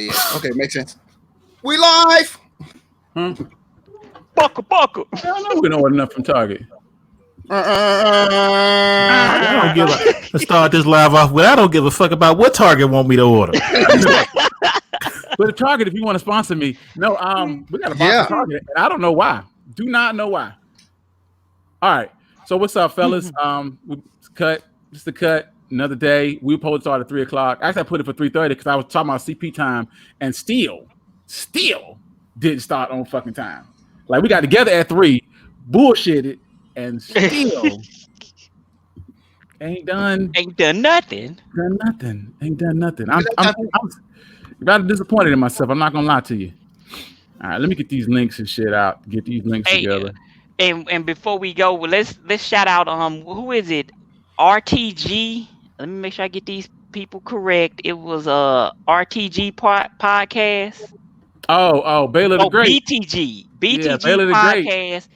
yeah. Okay, makes sense. We live. Buckle. I don't know. We don't order enough from Target. I don't give a. Let's start this live off with I don't give a fuck about what Target want me to order. But the Target, if you want to sponsor me, no, we got to sponsor Target, and I don't know why. Do not know why. All right. So what's up, fellas? We cut. Just a cut. Another day. We were supposed to start at 3:00. Actually, I put it for 3:30 because I was talking about CP time, and still didn't start on fucking time. Like we got together at 3, bullshitted, and still ain't done nothing. Ain't done nothing. I'm rather disappointed in myself. I'm not gonna lie to you. All right, let me get these links and shit out. Get these links together. And before we go, let's shout out who is it? RTG. Let me make sure I get these people correct. It was RTG podcast. Oh, Baylor the Great. BTG podcast.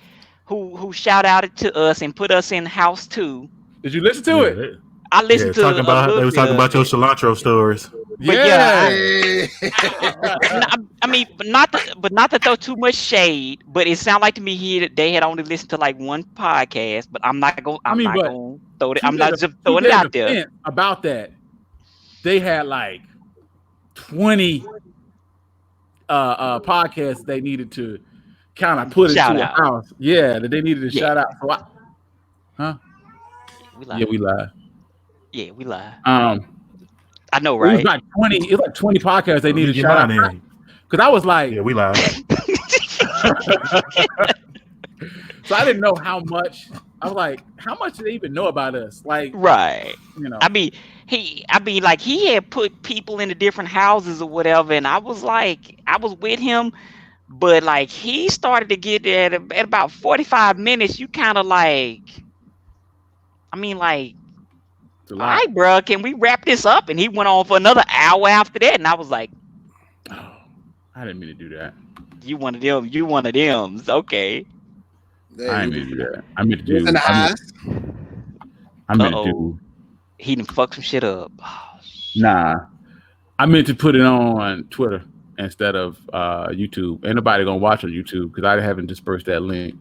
Who shout outed to us and put us in house too. Did you listen to it? I listened to they was talking about your cilantro stories. I mean, but not to throw too much shade, but it sounded like to me here that they had only listened to like one podcast. But I'm not going to throw it. I'm not just throwing it out there. About that, they had like 20 podcasts they needed to kind of put into a house. Yeah, that they needed to shout out. So we live. Yeah, we live. I know, right? It was like 20 podcasts they needed to shout out. Because I was like, yeah, we live. So I didn't know how much. I was like, how much do they even know about us? Like, right? You know, I mean, he had put people into different houses or whatever, and I was with him, but like he started to get at about 45 minutes. You kind of like, I mean, like. All right, bro, can we wrap this up? And he went on for another hour after that, and I was like, "Oh, I didn't mean to do that." You one of them. Okay. I didn't mean to do that. I meant to do. He done fucked some shit up. Nah, I meant to put it on Twitter instead of YouTube. Ain't nobody gonna watch on YouTube because I haven't dispersed that link.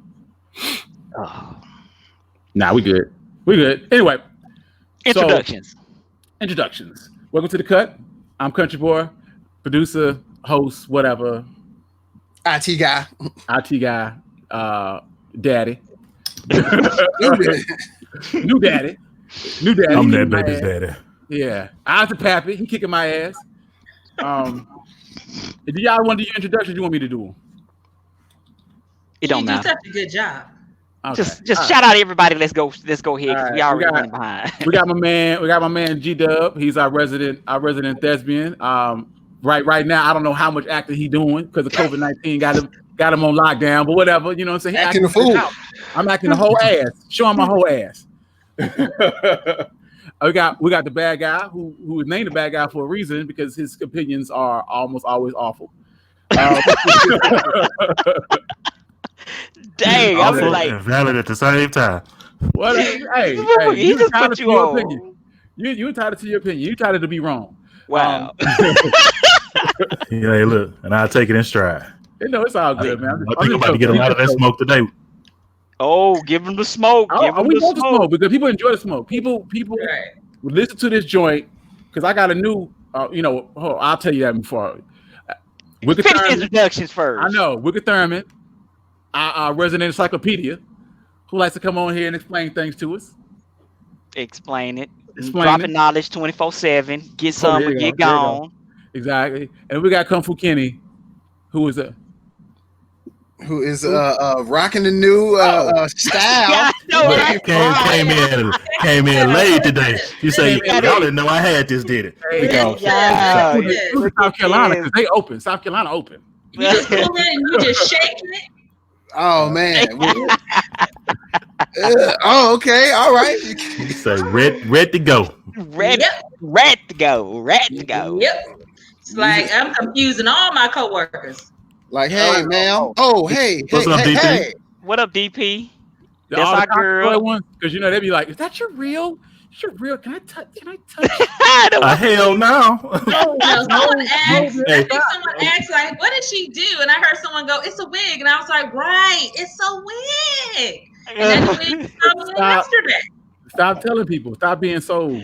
Nah, we good. Anyway. Introductions. Welcome to the cut. I'm Country Boy, producer, host, whatever. IT guy, daddy. New daddy. I'm that baby's daddy. Yeah, I was the pappy. He kicking my ass. Do y'all want to do your introductions? You want me to do them? It don't matter. You do such a good job. Okay. Just shout out everybody. Let's go ahead because we already running behind. we got my man G-Dub. He's our resident thespian. Right now, I don't know how much acting he doing because of COVID-19 got him on lockdown, but whatever. You know what I'm saying? Acting a fool. I'm acting the whole ass. Showing my whole ass. we got the bad guy who is named the bad guy for a reason because his opinions are almost always awful. Dang, I was like valid at the same time. What? Hey, he just put you on. Opinion. You entitled to your opinion. You entitled to be wrong. Wow. Hey, look, and I'll take it in stride. It's all good, man. I think I'm about to get a lot of that smoke today. Oh, give him the smoke. We want the smoke because people enjoy the smoke. People would listen to this joint because I got a new. I'll tell you that before. Finish introductions first. I know Wicked Thurman, our resident encyclopedia, who likes to come on here and explain things to us. Explain it. Dropping knowledge 24/7. Get some or get gone. Exactly. And we got Kung Fu Kenny, who is rocking the new style. Came in late today. You say y'all didn't know I had this, did it? South Carolina, because they open. South Carolina open. You just pull in and you just shaking it. Oh man. Okay, all right. You say red to go. Red to go. Yep. It's like I'm confusing all my coworkers. Like, hey, man. Hey. What's up, DP? Hey. What up, DP? That's our girl. Because they be like, "Is that your real? You're real. Can I touch? Hell no. Someone asked. I think someone asked, like, "What did she do?" And I heard someone go, "It's a wig," and I was like, "Right, it's a wig." And then the wig was yesterday. Stop telling people. Stop being so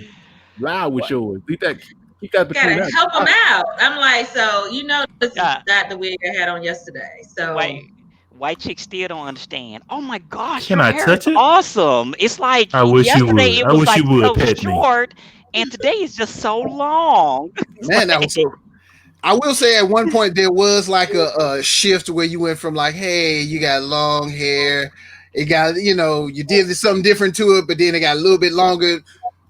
loud with yours. Keep that between us. Help them out. I'm like, so this is not the wig I had on yesterday. So white chicks still don't understand. Oh my gosh, Can your I hair touch is it? awesome. It's like I wish you would. yesterday it I was wish like you would so pet me. short, and today it's just so long. Man, that was so. I will say at one point there was like a shift where you went from like, hey, you got long hair. It got, you did something different to it, but then it got a little bit longer.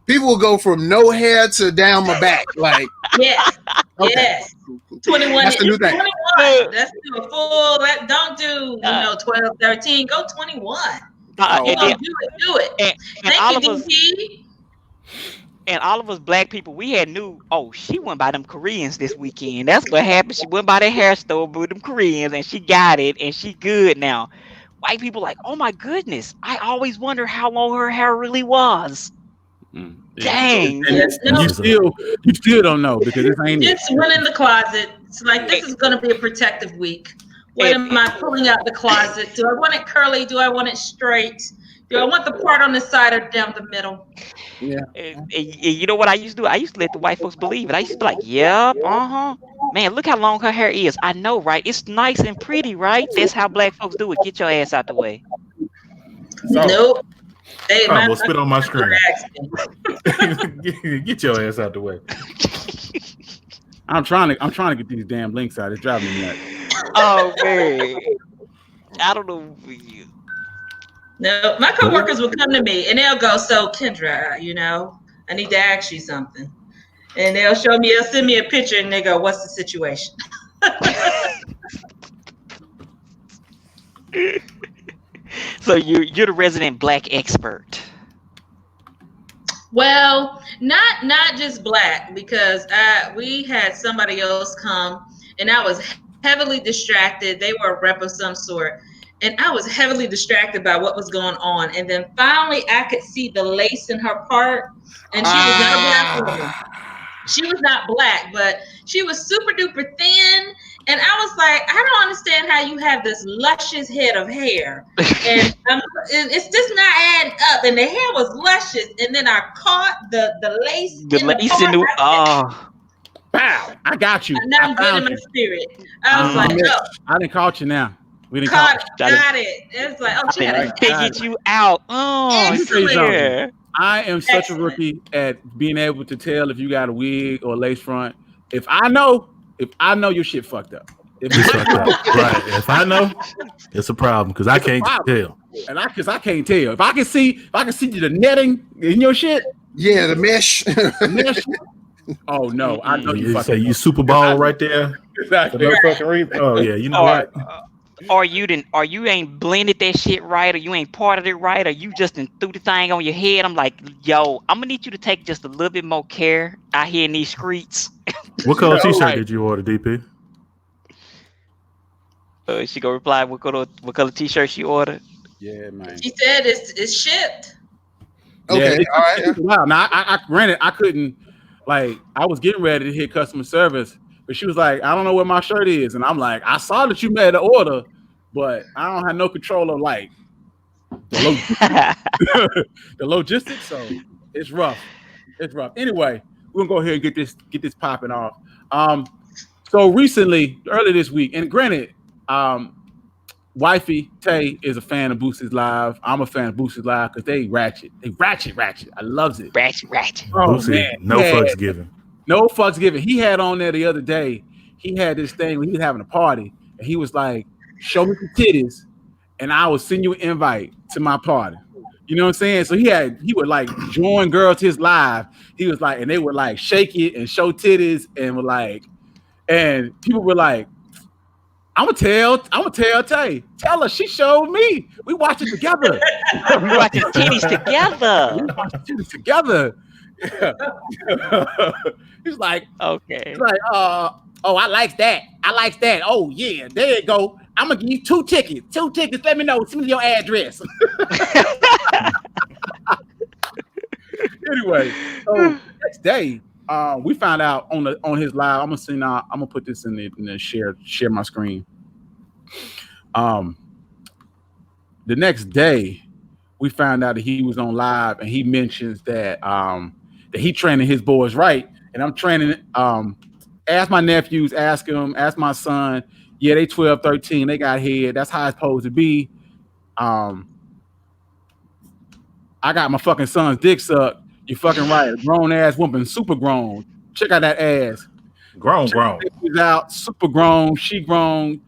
People will go from no hair to down my back. Like, yes, okay. Yes. 21. That's the new thing. 21. Let's do a full. Don't do 12, 13. Go 21. Do it. Thank you, DP. And all of us black people, we had knew, she went by them Koreans this weekend. That's what happened. She went by the hair store with them Koreans and she got it and she good now. White people like, oh my goodness. I always wonder how long her hair really was. Dang. You still don't know because this ain't it. Just went in the closet. It's like, this is going to be a protective week. What am I pulling out the closet? Do I want it curly? Do I want it straight? Do I want the part on the side or down the middle? Yeah. You know what I used to do? I used to let the white folks believe it. I used to be like, yep, man, look how long her hair is. I know, right? It's nice and pretty, right? That's how black folks do it. Get your ass out the way. Nope. I almost spit on my screen. Get your ass out the way. I'm trying to get these damn links out. It's driving me nuts. Oh man. I don't know. No, my coworkers will come to me and they'll go, so Kendra, I need to ask you something. And they'll send me a picture and they go, what's the situation? So you're the resident black expert. Well, not just black, because we had somebody else come and I was heavily distracted. They were a rep of some sort. And I was heavily distracted by what was going on. And then finally I could see the lace in her part. And she was not a black woman. She was not black, but she was super duper thin. And I was like, I don't understand how you have this luscious head of hair. And it's just not adding up. And the hair was luscious. And then I caught the lace. Pow! I got you. And now I'm getting my spirit. I was like, I didn't caught you now. We didn't got it. It's like, she had to get you out. Excellent. I am such a rookie at being able to tell if you got a wig or a lace front. If I know your shit fucked up. Right. If I know, it's a problem because I can't tell. And I can't tell. If I can see the netting in your shit. Yeah, the mesh. Oh no, I know you say you Super Bowl right there. Exactly. Oh yeah, you know what? Or you ain't blended that shit right, or you ain't parted it right, or you just threw the thing on your head. I'm like, yo, I'm gonna need you to take just a little bit more care out here in these streets. What color t-shirt did you order, DP? She gonna reply what color t-shirt she ordered. Yeah, man. She said it's shipped. Okay, all right. Wow. Now I granted I couldn't, like, I was getting ready to hit customer service. But she was like, I don't know where my shirt is. And I'm like, I saw that you made an order, but I don't have no control of like the logistics. So it's rough. Anyway, we're gonna go ahead and get this popping off. So recently, early this week, and granted, wifey Tay is a fan of Boosie's Live. I'm a fan of Boosie's Live because they ratchet. I loves it. Ratchet. Oh, Boosie, man. no fucks given. No fucks given. He had on there the other day. He had this thing when he was having a party, and he was like, "Show me the titties, and I will send you an invite to my party." You know what I'm saying? So he would like join girls to his live. He was like, and they would like shake it and show titties, and were like, and people were like, "I'm gonna tell Tay. Tell her she showed me. We watched it together. We watched the titties together." He's like, okay. He's like, I like that. Oh yeah, there you go. I'm gonna give you 2 tickets. 2 tickets. Let me know. Send me your address. Anyway, so the next day, we found out on his live. I'm gonna put this in the share my screen. The next day, we found out that he was on live, and he mentions that he training his boys right, and I'm training. Ask my nephews, ask my son. Yeah, they 12, 13. They got head. That's how it's supposed to be. I got my fucking son's dick sucked. You fucking right. Grown ass woman, super grown. Check out that ass. Grown. He's out, super grown. She grown.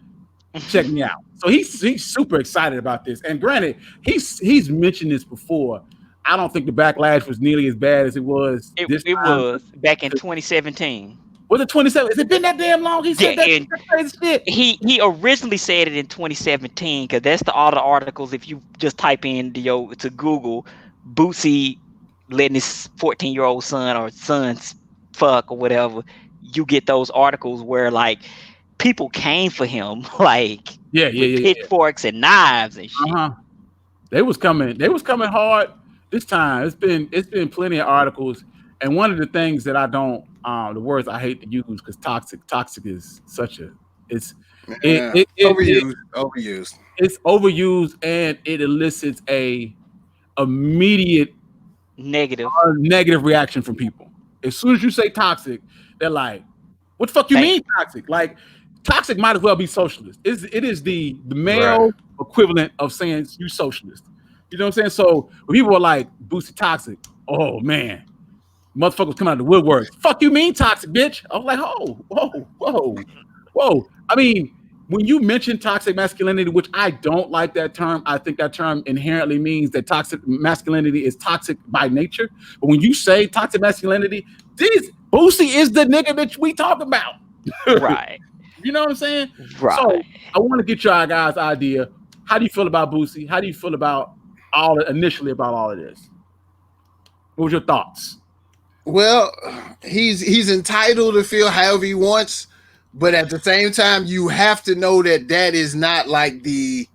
Check me out. So he's super excited about this. And granted, he's mentioned this before. I don't think the backlash was nearly as bad as it was. It was back in 2017. Was it 27? Has it been that damn long? He said that crazy shit. He originally said it in 2017 because that's all the articles. If you just type in to Google, Boosie letting his 14-year-old son or sons fuck or whatever, you get those articles where like people came for him with pitchforks and knives and shit. They was coming hard this time. It's been plenty of articles, and one of the things that I don't the words I hate to use because toxic is such a overused. It's overused, and it elicits a immediate negative reaction from people. As soon as you say toxic, they're like, "What the fuck you mean toxic?" Like, toxic might as well be socialist. It is the male equivalent of saying you socialist. You know what I'm saying? So when people are like Boosie toxic, oh man, motherfuckers come out of the woodwork. Fuck you mean toxic, bitch? I was like, whoa. I mean, when you mention toxic masculinity, which I don't like that term, I think that term inherently means that toxic masculinity is toxic by nature. But when you say toxic masculinity, Boosie is the nigga that we talk about. Right. You know what I'm saying? Right. So I want to get y'all guys' idea. How do you feel about Boosie? How do you feel about initially about all of this? What was your thoughts? Well, he's entitled to feel however he wants, but at the same time, you have to know that is not like you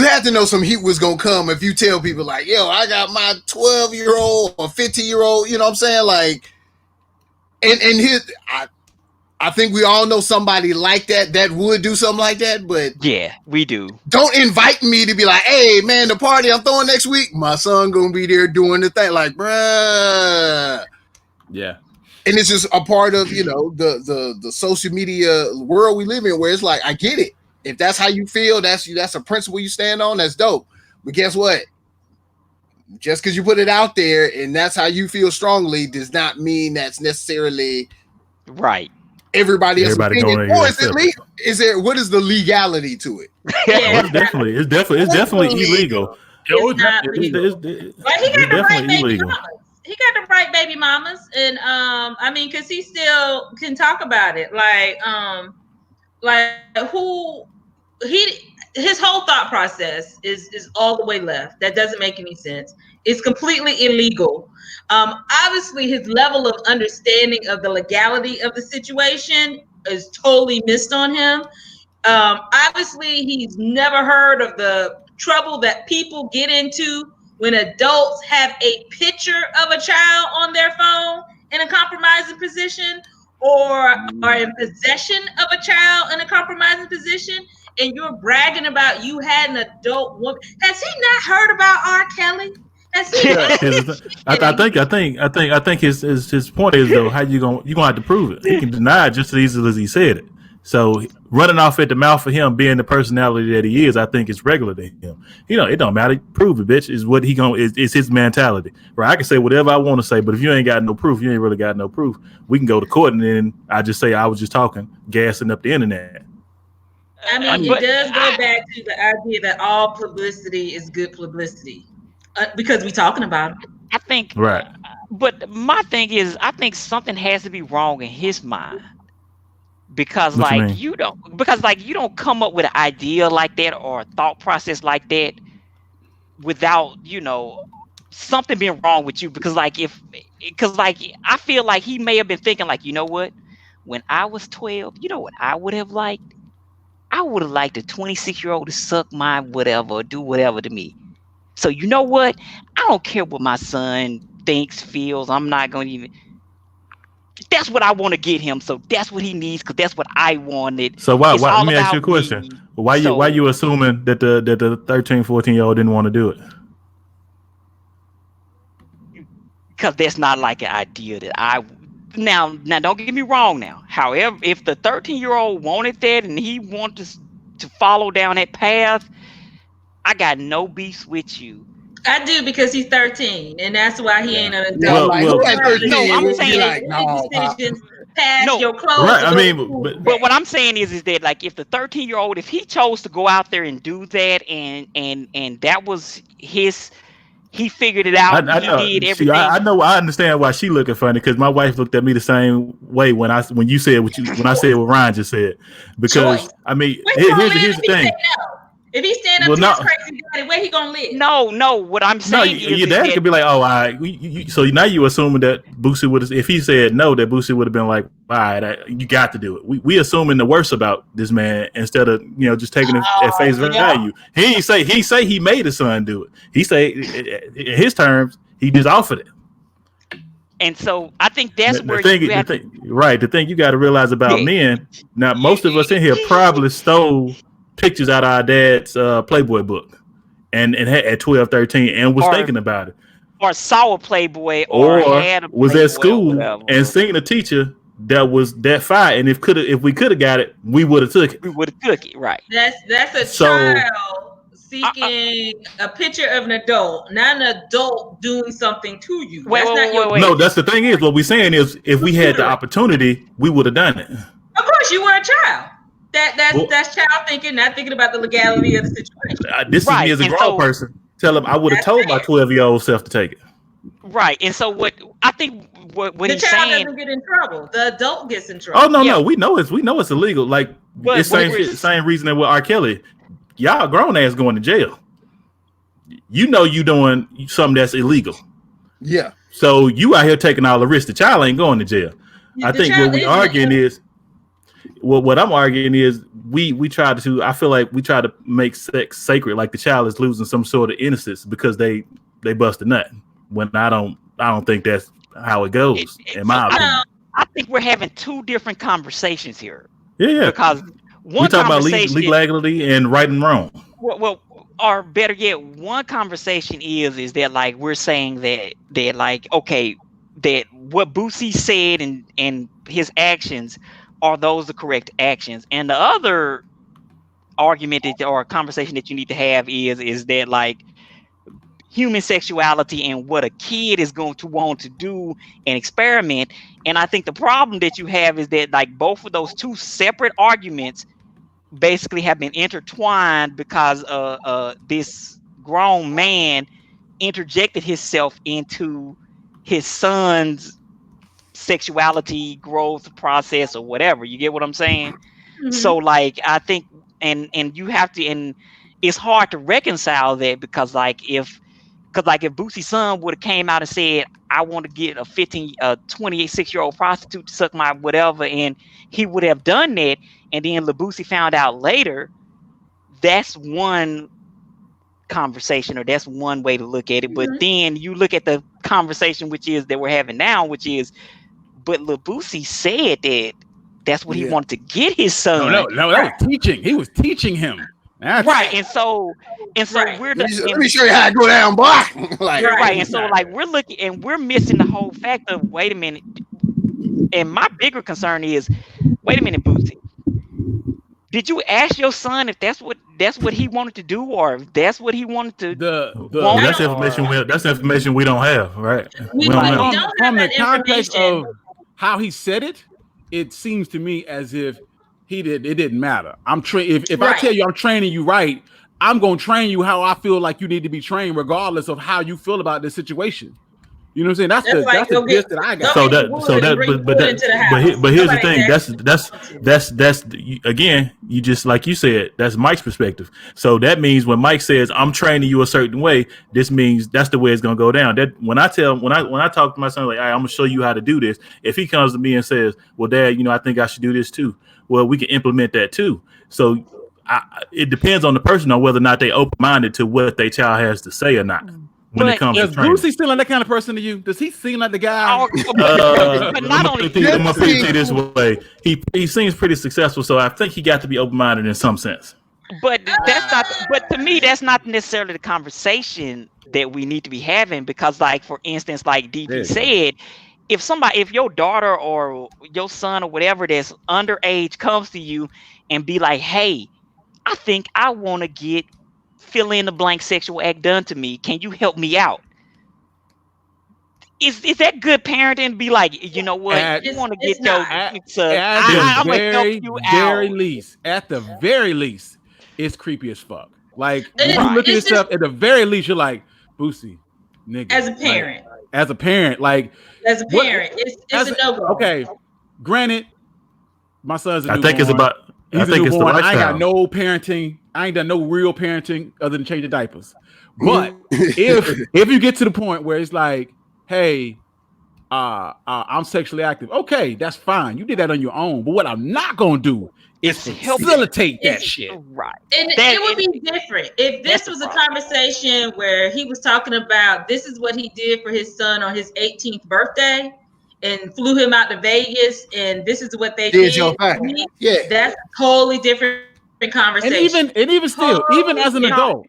have to know some heat was gonna come if you tell people like, yo, I got my 12-year-old or 15-year-old, you know what I'm saying? Like, and I think we all know somebody like that would do something like that, but yeah, we do. Don't invite me to be like, hey man, the party I'm throwing next week, my son gonna be there doing the thing, like, bruh. Yeah. And it's just a part of, the social media world we live in where it's like, I get it. If that's how you feel, that's a principle you stand on, that's dope. But guess what? Just because you put it out there and that's how you feel strongly does not mean that's necessarily right. Everybody else's opinion. Or is it legal? What is the legality to it? Yeah. It's definitely illegal. It's not legal. But he got the right baby mamas. He got the right baby mamas, and I mean, because he still can talk about it. His whole thought process is all the way left. That doesn't make any sense. It's completely illegal. Obviously, his level of understanding of the legality of the situation is totally missed on him. Obviously, he's never heard of the trouble that people get into when adults have a picture of a child on their phone in a compromising position or are in possession of a child in a compromising position, and you're bragging about you had an adult woman. Has he not heard about R. Kelly? Has he? I think his point is though, how you gonna have to prove it? He can deny it just as easily as he said it. So running off at the mouth for him being the personality that he is, I think it's regular to him. It don't matter. Prove it, bitch. Is what he is his mentality. Right? I can say whatever I want to say, but if you ain't got no proof, you ain't really got no proof. We can go to court and then I just say I was just talking, gassing up the internet. I mean, it does go back to the idea that all publicity is good publicity because we're talking about it. I think. Right. But my thing is, I think something has to be wrong in his mind. Because you don't come up with an idea like that or a thought process like that without something being wrong with you. Because I feel like he may have been thinking like, you know what, when I was 12, you know what I would have liked? I would have liked a 26-year-old to suck my whatever or do whatever to me. So you know what? I don't care what my son thinks, feels. I'm not going to even. That's what I want to get him. So that's what he needs because that's what I wanted. So why? It's Let all me ask you a about question. me. Why you assuming that the 13, 14-year-old didn't want to do it? Because that's not like an idea that I. Now, don't get me wrong. Now, however, if the 13-year-old wanted that and he wanted to follow down that path, I got no beefs with you. I do because he's 13, and that's why he ain't an Yeah, adult. like who at 13 No, I'm would be saying like, Make no, pop. decisions past No. your clothes. Right. to I go to mean, school. But what I'm saying is that like if the 13-year-old, if he chose to go out there and do that, and that was his, he figured it out and I he know. did See, everything. I know. I understand why she looking funny because my wife looked at me the same way when you said when I said what Ryan just said. Because Choice. I mean, Where he gonna live here's if the he thing. say no? If he stand up Well, to no. his crazy daddy, where he gonna live? No. What I'm No, saying your is dad that could be like, "Oh, all right." So now you assuming that Boosie would have, if he said no, that Boosie would have been like, "All right, you got to do it." We assuming the worst about this man instead of just taking it at face value. He say he made his son do it. He say in his terms he just offered it. and so I think that's The where thing, you have to. the thing you got to realize about Yeah. men. Now, most of us in here probably stole pictures out of our dad's Playboy book, and had at 12, 13, and was thinking about it. Or saw a Playboy or Or had a was Playboy at school or whatever. and seen a teacher that was that fire, and if we could have got it, we would have took it. We would have took it, right? That's a child seeking a picture of an adult, not an adult doing something to you. Wait. No, that's the thing is what we're saying is if we had the opportunity, we would have done it. Of course, you were a child. That's child thinking, not thinking about the legality of the situation. This is me as a grown person. Tell him I would have told my 12-year-old self to take it. Right, and so what I think what the he's child saying, doesn't get in trouble. The adult gets in trouble. Oh no, we know it's illegal. Like it's same reason that with R. Kelly, y'all grown ass going to jail. You doing something that's illegal. Yeah. So you out here taking all the risks. The child ain't going to jail. I think what we arguing is what I'm arguing is we try to. I feel like we try to make sex sacred, like the child is losing some sort of innocence because they bust a nut. When I don't think that's how it goes. In my opinion, I think we're having two different conversations here. Yeah. Because we talk about legality and right and wrong. Well, or better yet, one conversation is that like we're saying that like okay, that what Boosie said and his actions are those the correct actions, and the other argument or conversation that you need to have is that like human sexuality and what a kid is going to want to do and experiment. And I think the problem that you have is that like both of those two separate arguments basically have been intertwined because this grown man interjected himself into his son's sexuality growth process or whatever. You get what I'm saying? Mm-hmm. So like I think and you have to, and it's hard to reconcile that because if Boosie's son would have came out and said, I want to get a 26-year-old prostitute to suck my whatever, and he would have done that, and then Boosie found out later, that's one conversation, or that's one way to look at it. But then you look at the conversation which is that we're having now, which is, but Boosie said that's what he wanted to get his son. No, that was teaching. He was teaching him. That's right, and so we're let me show you how to go down, boy. Like, right, and so like we're looking and we're missing the whole fact of wait a minute. And my bigger concern is, wait a minute, Boosie. Did you ask your son if that's what he wanted to do, or if that's what he wanted to? That's information. That's information we don't have, right? We don't have from the context of how he said it, it seems to me as if it didn't matter. If I tell you I'm training you right, I'm gonna train you how I feel like you need to be trained, regardless of how you feel about this situation. You know what I'm saying? That's the gist that I got. But here's the thing. That's again, you just like you said, that's Mike's perspective. So that means when Mike says I'm training you a certain way, this means that's the way it's gonna go down. That when I talk to my son, like, I'm gonna show you how to do this. If he comes to me and says, well, Dad, I think I should do this too. Well, we can implement that too. So it depends on the person on whether or not they open-minded to what their child has to say or not. when it comes to Does training. Boosie seem like that kind of person to you? Does he seem like the guy? Oh, but not only I'm gonna put it this way: he seems pretty successful, so I think he got to be open-minded in some sense. but that's not. But to me, that's not necessarily the conversation that we need to be having. Because, like, for instance, like DP said, if your daughter or your son or whatever that's underage comes to you and be like, "Hey, I think I want to get fill in the blank sexual act done to me. Can you help me out?" Is that good parenting? Be like, you know what? You want to get your at I'm gonna help you very out. least, at the very least, it's creepy as fuck. Like when It- you look at it's yourself, at the very least, you're like, Boosie, nigga. As a parent. Like, as a parent, like As a parent, it's a no-go. Okay, granted, my son's a newborn. I think it's about. He's I think a it's the newborn. I ain't lifestyle. got no parenting. I ain't done no real parenting other than changing diapers. But if you get to the point where it's like, hey, I'm sexually active, okay, that's fine. You did that on your own. But what I'm not gonna do is facilitate that shit. Right. And it would be different if this was a conversation where he was talking about this is what he did for his son on his 18th birthday and flew him out to Vegas, and this is what they did. Yeah, that's a totally different conversation. And even still, even as an adult,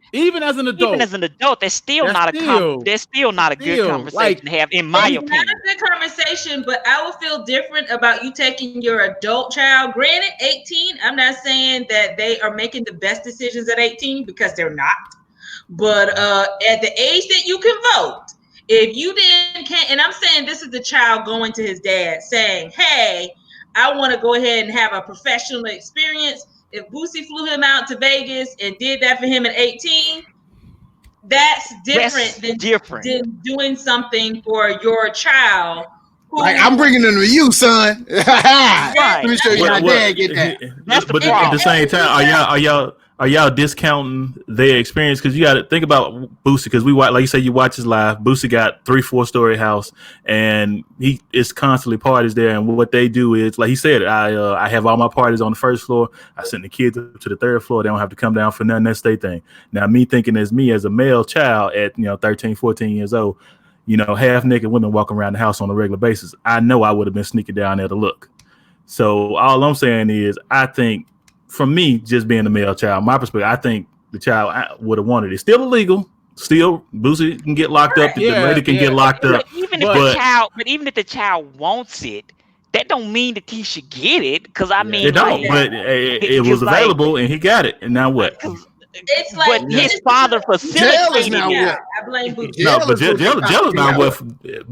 that's still not a good conversation to have, in my opinion. It's not a good conversation, but I would feel different about you taking your adult child. Granted, 18, I'm not saying that they are making the best decisions at 18 because they're not. But at the age that you can vote, if you can't, and I'm saying this is the child going to his dad saying, hey, I want to go ahead and have a professional experience. If Boosie flew him out to Vegas and did that for him at 18, that's different than doing something for your child. Like, I'm bringing them to you, son. Let me show you how dad get that. That's the but problem. At the same time, are y'all discounting their experience? Because you got to think about Boosie. Because we watch, like you say, you watch his live. Boosie got 3-4 story house, and he is constantly parties there. And what they do is, like he said, I have all my parties on the first floor. I send the kids up to the third floor. They don't have to come down for nothing. That's their thing. Now, me thinking as a male child at 13, 14 years old, half naked women walking around the house on a regular basis. I know I would have been sneaking down there to look. So all I'm saying is, I think, from me, just being a male child, my perspective, I think the child would have wanted it. Still illegal. Still, Boosie can get locked up. The lady can get locked up. Even if the child wants it, that don't mean that he should get it. Because I mean, it don't. But it was available, and he got it. And now what? It's like his father facilitated it. I blame Boosie. No, but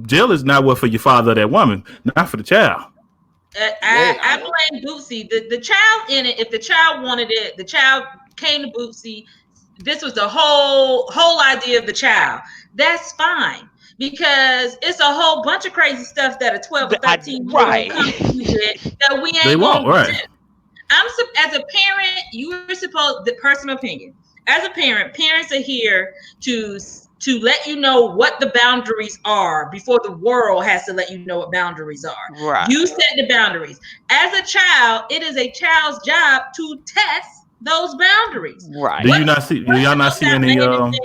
jail is not what for your father or that woman, not for the child. I blame Boosie. The child in it. If the child wanted it, the child came to Boosie. This was the whole idea of the child. That's fine because it's a whole bunch of crazy stuff that a 12 or 13 year old comes to you with that we ain't. They won't, right? As a parent, you're supposed. The personal opinion. As a parent, parents are here to let you know what the boundaries are before the world has to let you know what boundaries are. Right. You set the boundaries. As a child, it is a child's job to test those boundaries. Right. Do y'all not see any? I could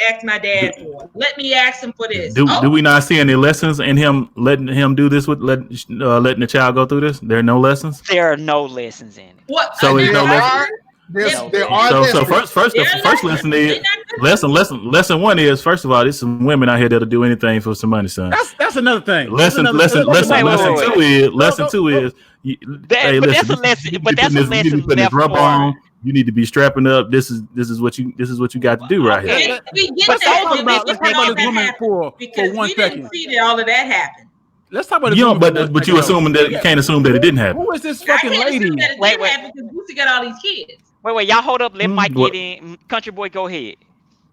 ask my dad for. Let me ask him for this. Do we not see any lessons in him letting him do this with letting the child go through this? There are no lessons. There are no lessons in it. What? So there's no lessons. There are. So first lesson is lesson one is, first of all, there's some women out here that'll do anything for some money, son. That's another thing. Lesson two is. That's a lesson. But that's a lesson. You need to rubber on. You need to be strapping up. This is what you got to do right here. Let's talk about this woman for 1 second. Didn't see that all of that happened. Let's talk about it. But you assuming that you can't assume that it didn't happen. Who is this fucking lady? Wait. Because Boosie got all these kids. Wait, y'all hold up. Let Mike get in. Country boy, go ahead.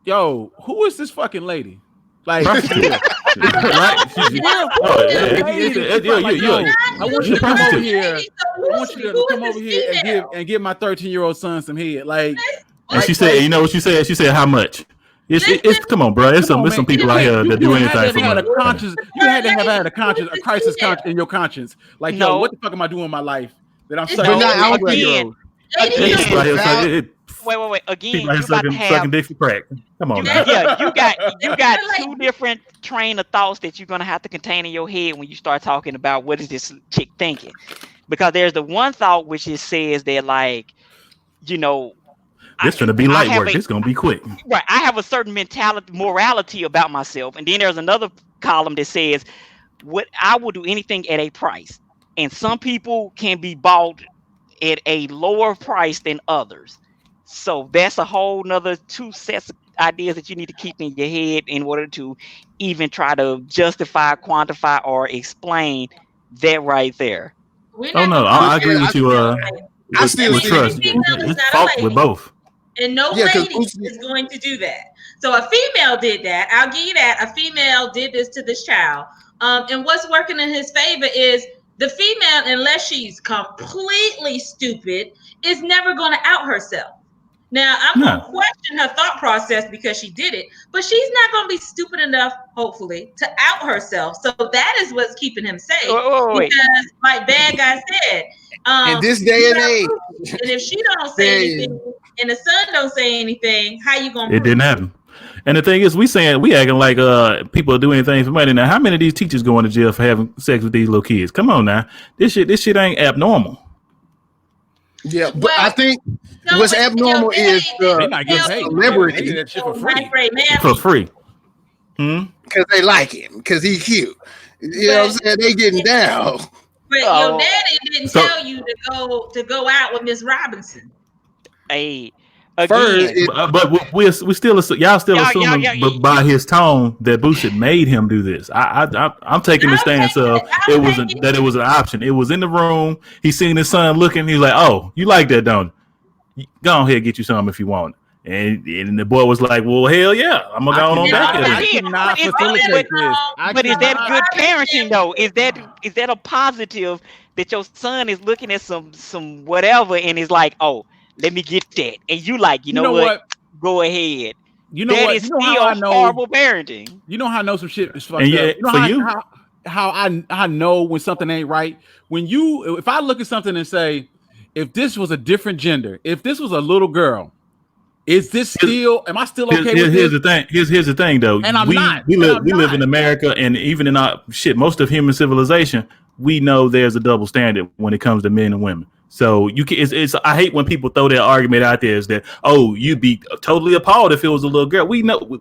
Yo, who is this fucking lady? Like, I want you to come over here. I want you to come over here and give my 13-year-old son some head. Like, and she said, you know what she said? She said, how much? It's come on, bro. It's some people out here that do anything for money. You had to have had a crisis in your conscience. Like, yo, what the fuck am I doing in my life that I'm such a 13-year-old? Wait. Again, People like you got to sucking have dick for crack. Come on now. you got two different train of thoughts that you're gonna have to contain in your head when you start talking about what is this chick thinking. Because there's the one thought which is says that like, you know, This gonna be light work. This gonna be quick. Right. I have a certain morality about myself. And then there's another column that says what I will do anything at a price. And some people can be bought at a lower price than others. So that's a whole nother two sets of ideas that you need to keep in your head in order to even try to justify, quantify, or explain that right there. Oh no, I agree with you. I still with trust. It's fault with both. And no lady is going to do that. So a female did that. I'll give you that. A female did this to this child. And what's working in his favor is the female, unless she's completely stupid, is never going to out herself. Now, I'm going to question her thought process because she did it, but she's not going to be stupid enough, hopefully, to out herself. So that is what's keeping him safe. Because, like Bad Guy said, in this day and age, and if she don't say anything and the son don't say anything, how you going to It didn't happen. And the thing is, we acting like people do anything for money. Now, how many of these teachers going to jail for having sex with these little kids? Come on now. This shit ain't abnormal. Yeah, but I think what's abnormal is they not getting paid. Celebrity. They do that shit for free. For free. Because they like him, because he's cute. You know what I'm saying? They getting down. But your daddy didn't tell you to go out with Miss Robinson. Hey, but we still y'all still assuming by his tone that Boosie made him do this. I'm taking the stance of it was an option. It was in the room. He seen his son looking. He's like, "Oh, you like that, don't you? Go ahead, get you some if you want." And the boy was like, "Well, hell yeah, I'm gonna go on back at it." But is that good parenting though? Is that a positive that your son is looking at some whatever and is like, "Oh, let me get that," and you like, you know what? Go ahead. You know that what? is still horrible parenting. You know how I know some shit is fucked up. You know how I know when something ain't right. If I look at something and say, if this was a different gender, if this was a little girl, is this still? Am I still okay with here's this? The thing. Here's the thing, though. And I'm not. We live in America, and even in our most of human civilization, we know there's a double standard when it comes to men and women. So you can. I hate when people throw that argument out there. Is that you'd be totally appalled if it was a little girl? We know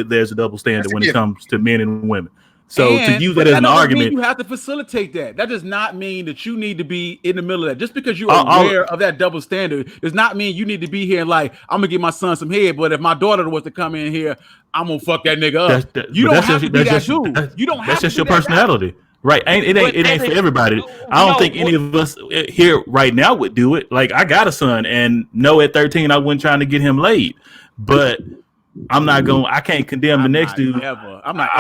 there's a double standard when it comes to men and women. So to use that as an argument, you have to facilitate that. That does not mean that you need to be in the middle of that. Just because you're aware of that double standard does not mean you need to be here and like, I'm gonna give my son some head. But if my daughter was to come in here, I'm gonna fuck that nigga up. You don't have to be that dude. You don't have to. That's just your personality. Right, it ain't for everybody. I don't think any of us here right now would do it. Like, I got a son, and no, at 13, I wasn't trying to get him laid. But I'm not going. I can't condemn the next dude. Ever. I'm not.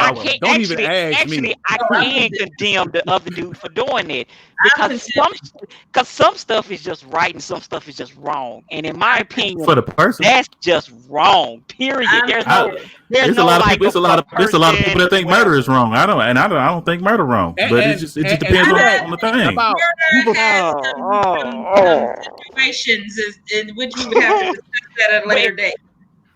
Don't even ask me. I can't condemn the other dude for doing it because some stuff is just right and some stuff is just wrong. And in my opinion, for the person, that's just wrong. Period. There's a lot of people. There's a lot of people that think murder is wrong. I don't think murder wrong. But it just depends on the thing. Situations in which we would have to discuss that at a later date.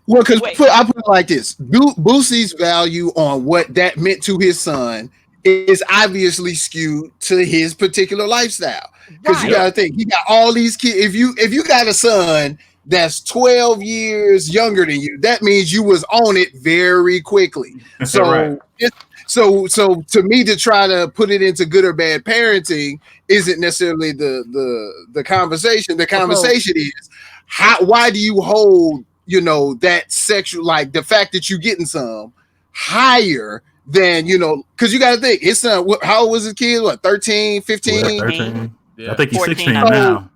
Well, because I put it like this: Boosie's value on what that meant to his son is obviously skewed to his particular lifestyle. Because you got to think, he got all these kids. If you got a son that's 12 years younger than you, that means you was on it very quickly. So, so to me, to try to put it into good or bad parenting isn't necessarily the conversation. The conversation is why do you hold that sexual, like the fact that you getting some higher than, because you got to think his son, how old was his kid? What, 13, 15? 13. Yeah. I think he's 16 now.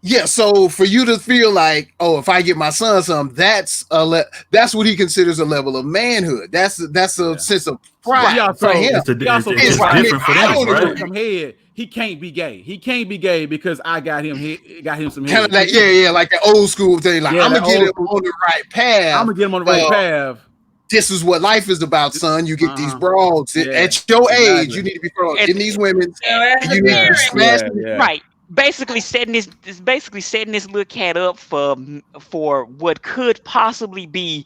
Yeah, so for you to feel like, if I get my son some, that's what he considers a level of manhood. That's a sense of pride for him. It's different for them, right? From head, he can't be gay. He can't be gay because I got him some head. Kind of like like the old school thing. Like, I'm gonna get him on the right path. I'm gonna get him on the right path. This is what life is about, son. You get these broads at your age. You need to be getting these women. You need to smash right. basically setting this little cat up for what could possibly be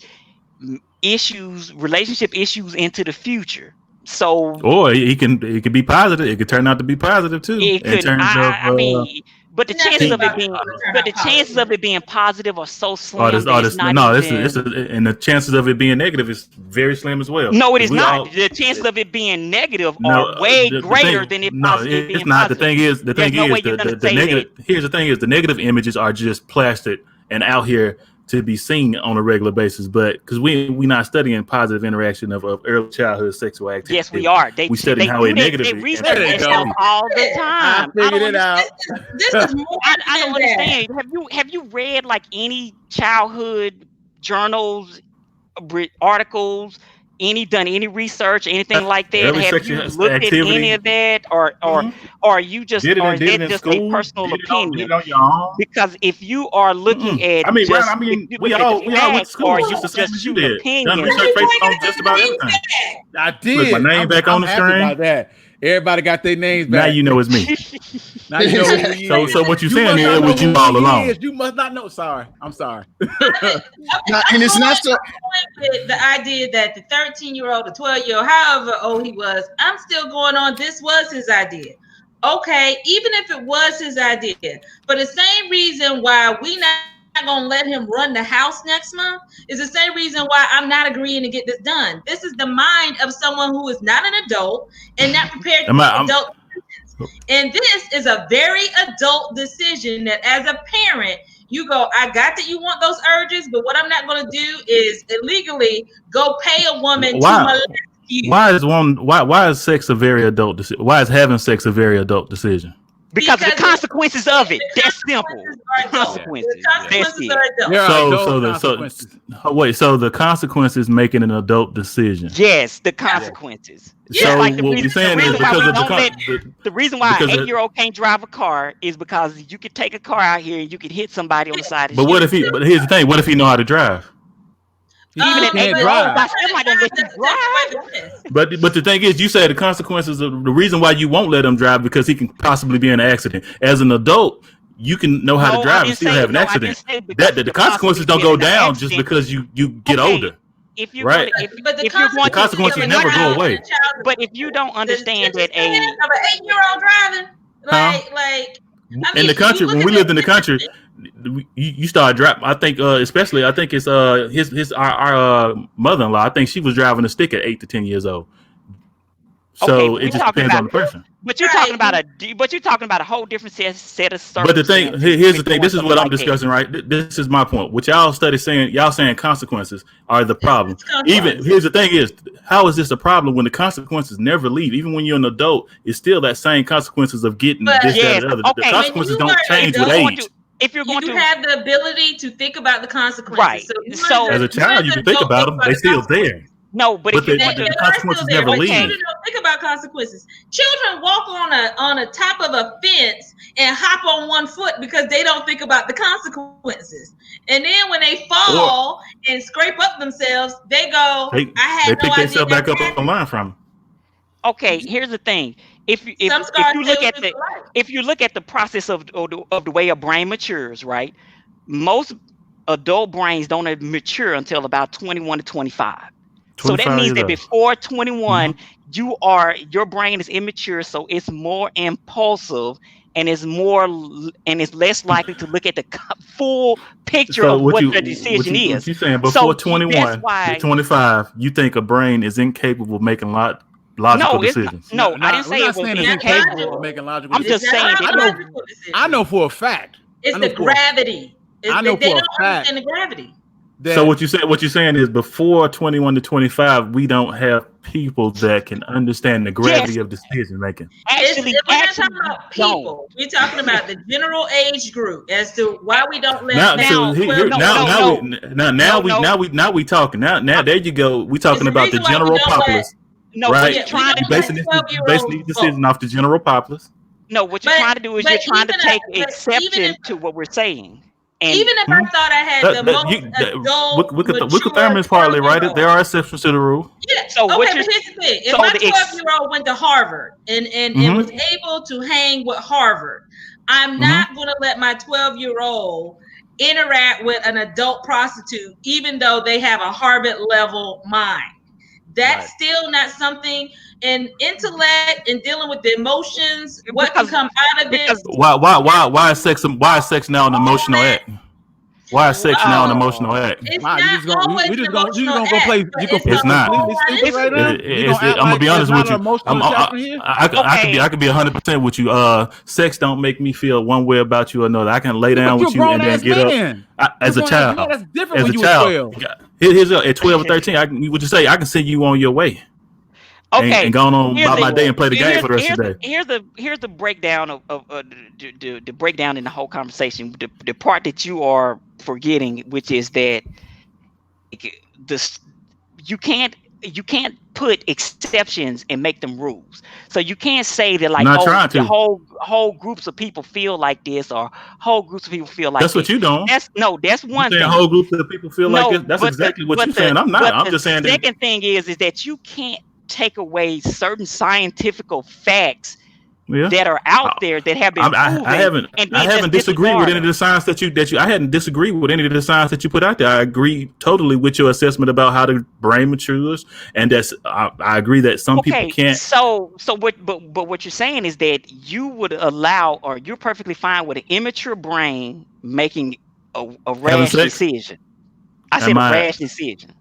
relationship issues into the future. So, or it could be positive. It could turn out to be positive too. it In could. terms of I mean, but the chances of it being, But the chances of it being positive are so or slim that it's not and the chances of it being negative is very slim as well. No, it is not. The chances of it being negative are way greater than it possibly being it's not. positive. The thing is, the negative. Here's the thing: is the negative images are just plastered and out here to be seen on a regular basis, but because we not studying positive interaction of early childhood sexual activity. Yes, we are. We studying how it negatively. They research that stuff all the time. I figured it out. This is more. I don't understand. Have you read like any childhood journals, articles, done any research, anything like that? Have you looked at any of that, or are you just Did it or is in that just school? a personal Did it on opinion? your own? Because if you are looking at, we just, we all went to school or just the same as you did. Done opinion. research based on just about everything. I did. Look, my name back on the happy screen. about that. Everybody got their names back. Now you know it's me. Now you know who he is. So what you're saying must here not know was you who all he along. is. You must not know. Sorry. I'm sorry. And it's not so. The idea that the 13-year-old, the 12-year-old, however old he was, I'm still going on. This was his idea. Okay, even if it was his idea, for the same reason why we not gonna let him run the house next month is the same reason why I'm not agreeing to get this done. This is the mind of someone who is not an adult and not prepared to make adult decisions. And this is a very adult decision that as a parent, you go, I got that you want those urges, but what I'm not going to do is illegally go pay a woman to molest you. Why is sex a very adult decision? Why is having sex a very adult decision? Because of the consequences of it. That's simple. Consequences. So the consequences making an adult decision. Yes, the consequences. So like what we're saying is because of the reason why an 8-year-old can't drive a car is because you could take a car out here and you could hit somebody on the side of the street. But here's the thing, what if he know how to drive? Even at 8-year-old, But the thing is, you say the consequences of the reason why you won't let him drive because he can possibly be in an accident. As an adult, you can know how to drive and still have an accident. The consequences don't go down just because you get older. If you right, the consequences never go away. But if you don't understand that of an 8-year-old driving, in the country, when we lived in the country, you start driving. I think it's our mother-in-law. I think she was driving a stick at 8 to 10 years old. So it just depends on the person. But you're talking about a whole different set of circumstances. But the thing, here's the thing. This is what I'm discussing, right? This is my point. What y'all saying consequences are the problem. Even here's the thing is, how is this a problem when the consequences never leave? Even when you're an adult, it's still that same consequences of getting this, that, and the other. The consequences don't change with age. If you're going to have the ability to think about the consequences, right? So as a child, you can think about them; they're still there. No, but if the consequences never leave. Children don't think about consequences. Children walk on a top of a fence and hop on one foot because they don't think about the consequences. And then when they fall and scrape up themselves, they go, they pick themselves back up online from. Okay, here's the thing. If you look at the process of the way a brain matures, right? Most adult brains don't mature until about 21 to 25. So that means that before 21, your brain is immature, so it's more impulsive and it's less likely to look at the full picture of what the decision is. What you saying before 21 to 25, you think a brain is incapable of making logical decisions? I didn't say it was incapable of making logical decisions. I'm just saying I know for a fact. It's the gravity. I know they for don't a fact. understand the gravity. So what you're saying is before 21 to 25, we don't have people that can understand the gravity of decision making. We're not talking about people. We're talking about the general age group as to why we don't let now we talking. Now there you go. We talking about the general populace. No, right? You're trying to basing the decision off the general populace. No, what you're trying to do is you're trying to take exception to what we're saying. And even if I thought I had the most Wicca is partly right. There are exceptions to the rule. Yeah. So but here's the thing: if my 12-year-old went to Harvard and was able to hang with Harvard, I'm not going to let my 12-year-old interact with an adult prostitute, even though they have a Harvard level mind. That's still not something in intellect and dealing with the emotions. What can come out of it? Why is sex now an emotional act? Why is sex now an emotional act? It's Wow, not always an emotional act. It's not. Stupid right now? I'm gonna be honest with you. I could be 100% with you. Sex don't make me feel one way about you or another. I can lay down with you and then get up. As a child, that's different when you were 12. Here's at 12 or 13. You would just say I can send you on your way. Okay, and going on about my day and play the game for the rest of the day. Here's the breakdown of the breakdown in the whole conversation. The part that you are forgetting, which is that you can't put exceptions and make them rules. So you can't say that like the whole groups of people feel like this or whole groups of people feel like that's what you don't. That's one thing. Whole groups of people feel like this. That's exactly what you're saying. I'm not. I'm just saying. The second thing is that you can't take away certain scientific facts that are out there that have been proven. I haven't disagreed with any of the science that you. I hadn't disagreed with any of the science that you put out there. I agree totally with your assessment about how the brain matures, and I agree that some people can't. So what you're saying is that you would allow, or you're perfectly fine with an immature brain making a rash decision. I said a rash decision.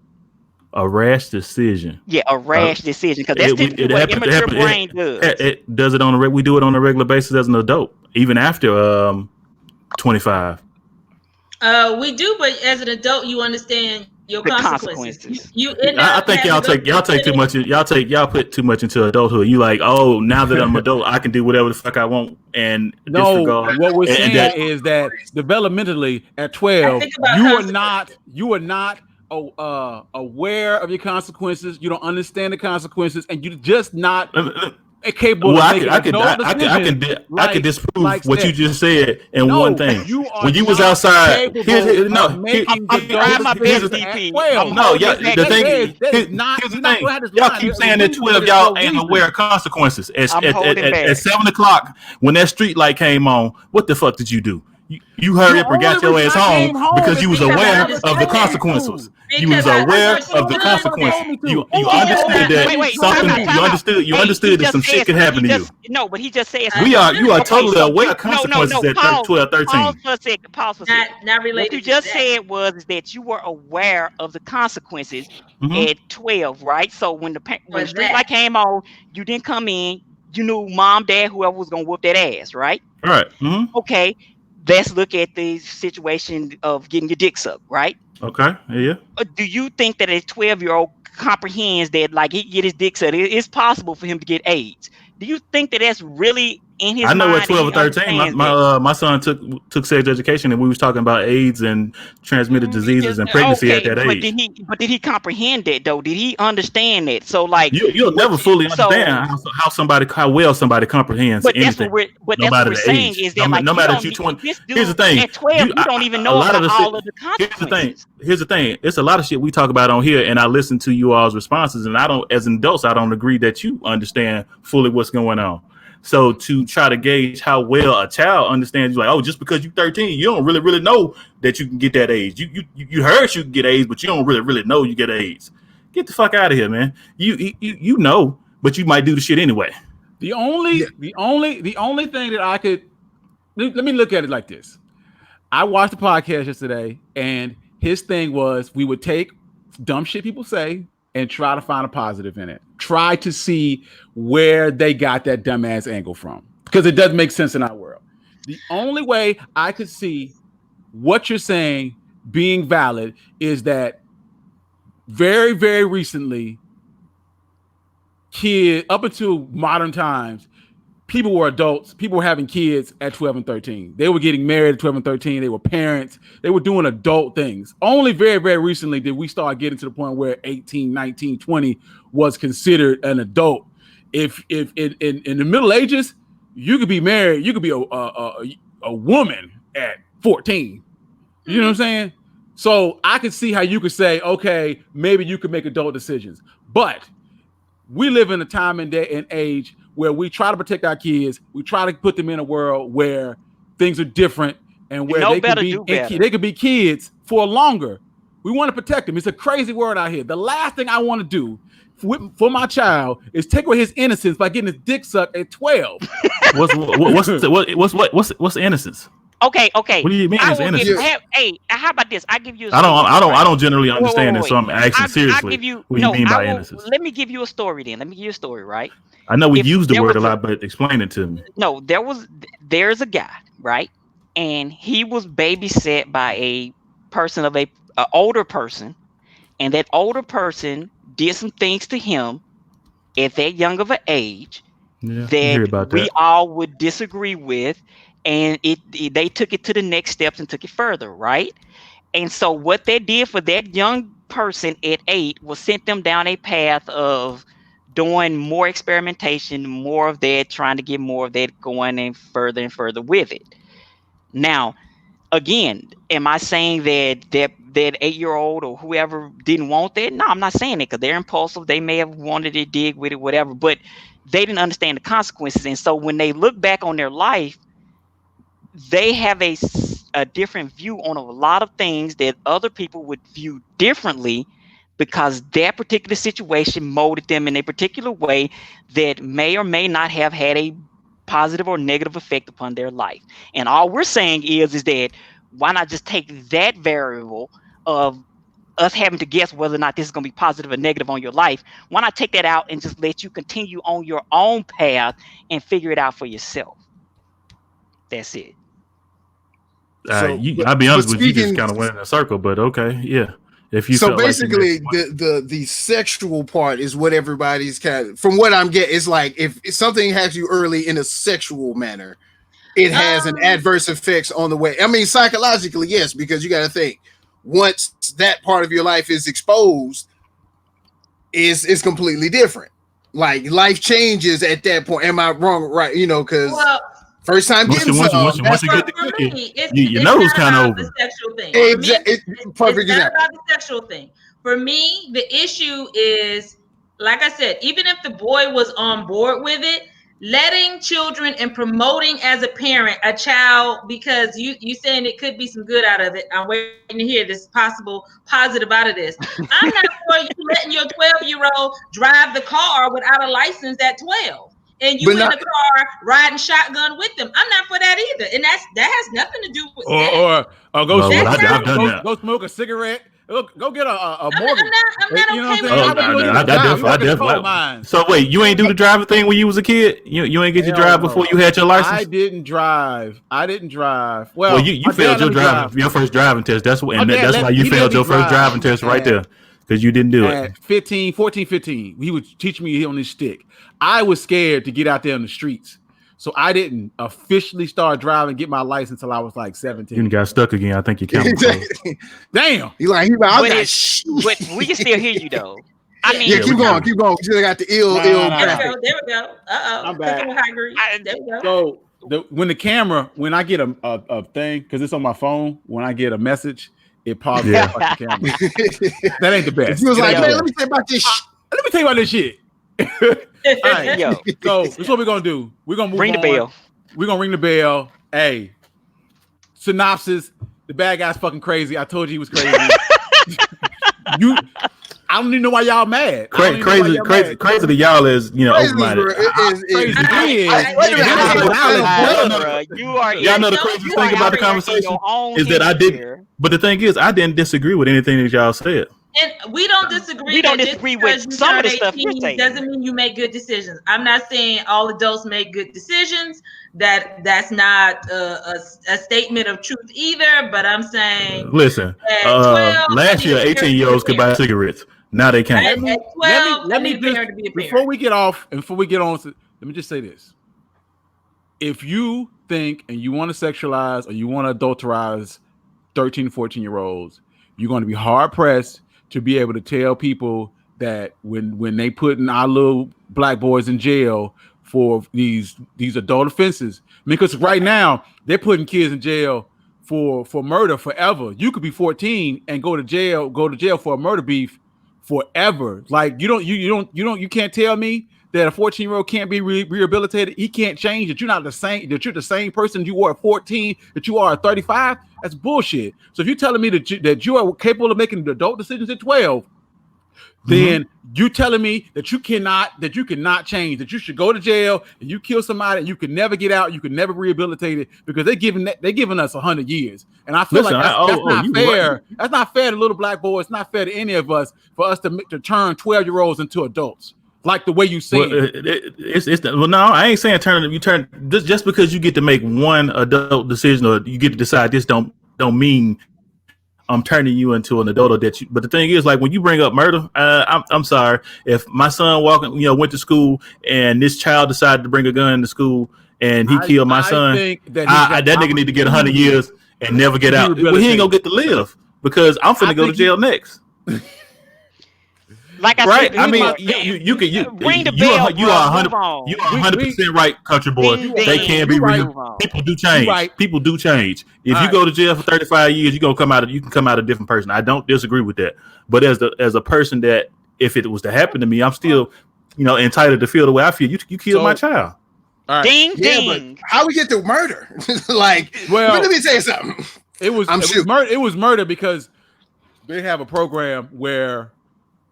A rash decision. Yeah, a rash decision, because that's typically what an immature brain does. It does it on we do it on a regular basis as an adult, even after 25. We do, but as an adult, you understand your consequences. I think y'all take too much. Y'all put too much into adulthood. You like, oh, now that I'm adult, I can do whatever the fuck I want. And disregard. What we're saying is that developmentally at 12, you are not aware of your consequences. You don't understand the consequences, and you're just not capable of making I can disprove what you just said in one thing. When you was outside, here's the thing. Y'all keep saying that 12 y'all ain't aware of consequences. At 7:00 when that street light came on, what the fuck did you do? You hurry up and got your ass home because you was aware of the consequences. You was aware of the consequences. You understood that something. You understood that some shit could happen to you. No, but he just said you are totally aware of consequences at 12, 13. Pause for a second. Not related. What you just said was that you were aware of the consequences at 12, right? So when the street light came on, you didn't come in. You knew mom, dad, whoever was gonna whoop that ass, right? All right. Mm-hmm. Okay. Let's look at the situation of getting your dick sucked, right? Okay, yeah. Do you think that a 12-year-old comprehends that, like, he get his dick sucked, it's possible for him to get AIDS? Do you think that that's really in his mind? I know at 12 or 13, my son took sex education, and we was talking about AIDS and transmitted diseases and pregnancy at that age. But did he comprehend that though? Did he understand that? So like you'll never fully understand how well somebody comprehends anything. That's what we're saying is that like, no matter if you're 20. Here's the thing. At 12, you don't even know about all of the consequences. Here's the thing. It's a lot of shit we talk about on here, and I listen to you all's responses, and I don't, as adults, I don't agree that you understand fully what's going on. So to try to gauge how well a child understands, you like, oh, just because you're 13, you don't really know that you can get that AIDS. You heard you can get AIDS, but you don't really know you get AIDS. Get the fuck out of here, man. You know, but you might do the shit anyway. The only thing that I could let me look at it like this. I watched the podcast yesterday, and his thing was we would take dumb shit people say and try to find a positive in it. Try to see where they got that dumbass angle from, because it doesn't make sense in our world. The only way I could see what you're saying being valid is that very, very recently, up until modern times, people were adults. People were having kids at 12 and 13. They were getting married at 12 and 13. They were parents. They were doing adult things. Only very, very recently did we start getting to the point where 18, 19, 20 was considered an adult. If in the Middle Ages, you could be married. You could be a woman at 14. You know what I'm saying? So I could see how you could say, okay, maybe you could make adult decisions. But we live in a time and day and age where we try to protect our kids. We try to put them in a world where things are different, and where Know they better, could do be better. they could be kids for longer. We want to protect them. It's a crazy world out here. The last thing I want to do for my child is take away his innocence by getting his dick sucked at 12. What's the innocence? Okay. What do you mean I it's will give. innocent? Hey, how about this? I give you. I don't generally understand wait, this, so I'm asking I seriously. give you. What do you mean by will. innocence? Let me give you a story then. Let me give you a story, right? I know we If use the there word a was lot, but explain it to me. No, there's a guy, right? And he was babysat by a person of a older person, and that older person did some things to him at that young of an age Yeah, I that hear about we that. all would disagree with, and they took it to the next steps and took it further, right? And so what they did for that young person at 8 was sent them down a path of doing more experimentation, more of that, trying to get more of that going and further with it. Now, again, am I saying that 8-year-old or whoever didn't want that? No, I'm not saying it, because they're impulsive. They may have wanted to dig with it, whatever, but they didn't understand the consequences. And so when they look back on their life, they have a different view on a lot of things that other people would view differently, because that particular situation molded them in a particular way that may or may not have had a positive or negative effect upon their life. And all we're saying is that why not just take that variable of us having to guess whether or not this is going to be positive or negative on your life? Why not take that out and just let you continue on your own path and figure it out for yourself? That's it. I'll be honest with you, just kind of went in a circle, but okay, yeah. If you so felt basically, like the sexual part is what everybody's kind of, from what I'm getting, it's like if something has you early in a sexual manner, it has an adverse effects on the way. I mean, psychologically, yes, because you got to think, once that part of your life is exposed, is completely different. Like life changes at that point. Am I wrong? Right? You know, because first time getting once you get the cookie, your nose kind of over. The sexual thing. Exactly. Perfect it's not example. about the sexual thing. For me, the issue is, like I said, even if the boy was on board with it, letting children and promoting as a parent a child, because you saying it could be some good out of it. I'm waiting to hear this possible positive out of this. I'm not for you letting your 12-year-old drive the car without a license at 12. And you in the car riding shotgun with them. I'm not for that either. And that has nothing to do with sex. Or go smoke a cigarette. Go get a mortgage. I'm not okay with that. So wait, you ain't do the driving thing when you was a kid? You ain't get your drive before you had your license? I didn't drive. Well, you failed your first driving test. That's why you failed your first driving test right there. Because you didn't do it. 14, 15. He was teaching me on his stick. I was scared to get out there on the streets. So I didn't officially start driving, get my license until I was like 17. You got stuck again. I think you counted. Exactly. Damn. But we can still hear you though. I mean, keep going. You still got the ill. There we go. I'm back. There we go. So when I get a thing, because it's on my phone, when I get a message, it pauses the fucking camera. That ain't the best. He was like, man, let me tell you about this shit. Let me tell you about this shit. All right, so this is what we're gonna do. We're gonna ring the bell. We're gonna ring the bell. Hey, synopsis: the bad guy's fucking crazy. I told you he was crazy. I don't even know why y'all mad. Crazy to y'all is open-minded. Y'all know the craziest thing about the conversation is that I didn't. But the thing is, I didn't disagree with anything that y'all said. And we don't disagree. We don't disagree with some of the stuff you're saying. Doesn't mean you make good decisions. I'm not saying all adults make good decisions. That's not a statement of truth either. But I'm saying, listen. Last year, 18-year-olds could buy cigarettes. Now they can't. At 12, let me just, before we get on, let me just say this: if you think and you want to sexualize or you want to adulterize 13, 14-year-olds, you're going to be hard pressed to be able to tell people that when they putting our little black boys in jail for these adult offenses, because right now they're putting kids in jail for murder forever. You could be 14 and go to jail for a murder beef forever. Like you can't tell me that a 14-year-old can't be rehabilitated, he can't change, that you're not the same, that you're the same person you were at 14, that you are at 35, that's bullshit. So if you're telling me that you are capable of making adult decisions at 12, then you telling me that you cannot change, that you should go to jail and you kill somebody and you can never get out, you can never rehabilitate it, because they're giving us 100 years. And I feel that's not fair. Right. That's not fair to little black boys. It's not fair to any of us for us to turn 12-year-olds into adults. Like the way you say no, I ain't saying you turn just because you get to make one adult decision or you get to decide this don't mean I'm turning you into an adult, or that you. But the thing is, like when you bring up murder, I'm sorry. If my son went to school and this child decided to bring a gun to school and he killed my son, that nigga need to get 100 years and never get out. Well, he ain't gonna get to live because I'm finna go to jail next. Like I said, I mean, you ring the bell. You are 100% right, country boy. They can be real. People do change. People do change. If you go to jail for 35 years, you can come out a different person. I don't disagree with that. But as a person that, if it was to happen to me, I'm still, entitled to feel the way I feel. You killed my child. All right. Ding ding. How we get to murder? Let me say something. It was murder because they have a program where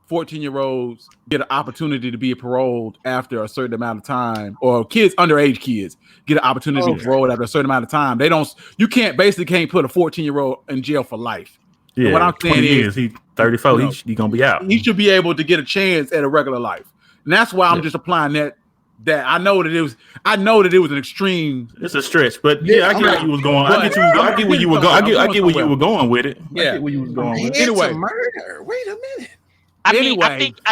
14-year-olds get an opportunity to be paroled after a certain amount of time, or underage kids get an opportunity to be paroled after a certain amount of time. You can't put a 14-year-old in jail for life. Yeah, what I'm saying is he's 34. He's gonna be out. He should be able to get a chance at a regular life, and that's why I'm just applying that. That I know that it was an extreme. It's a stretch, but I get where you was going. I get where you were going. I get where you were going with it. Yeah, I get where you was going with it. Anyway, murder. Wait a minute. I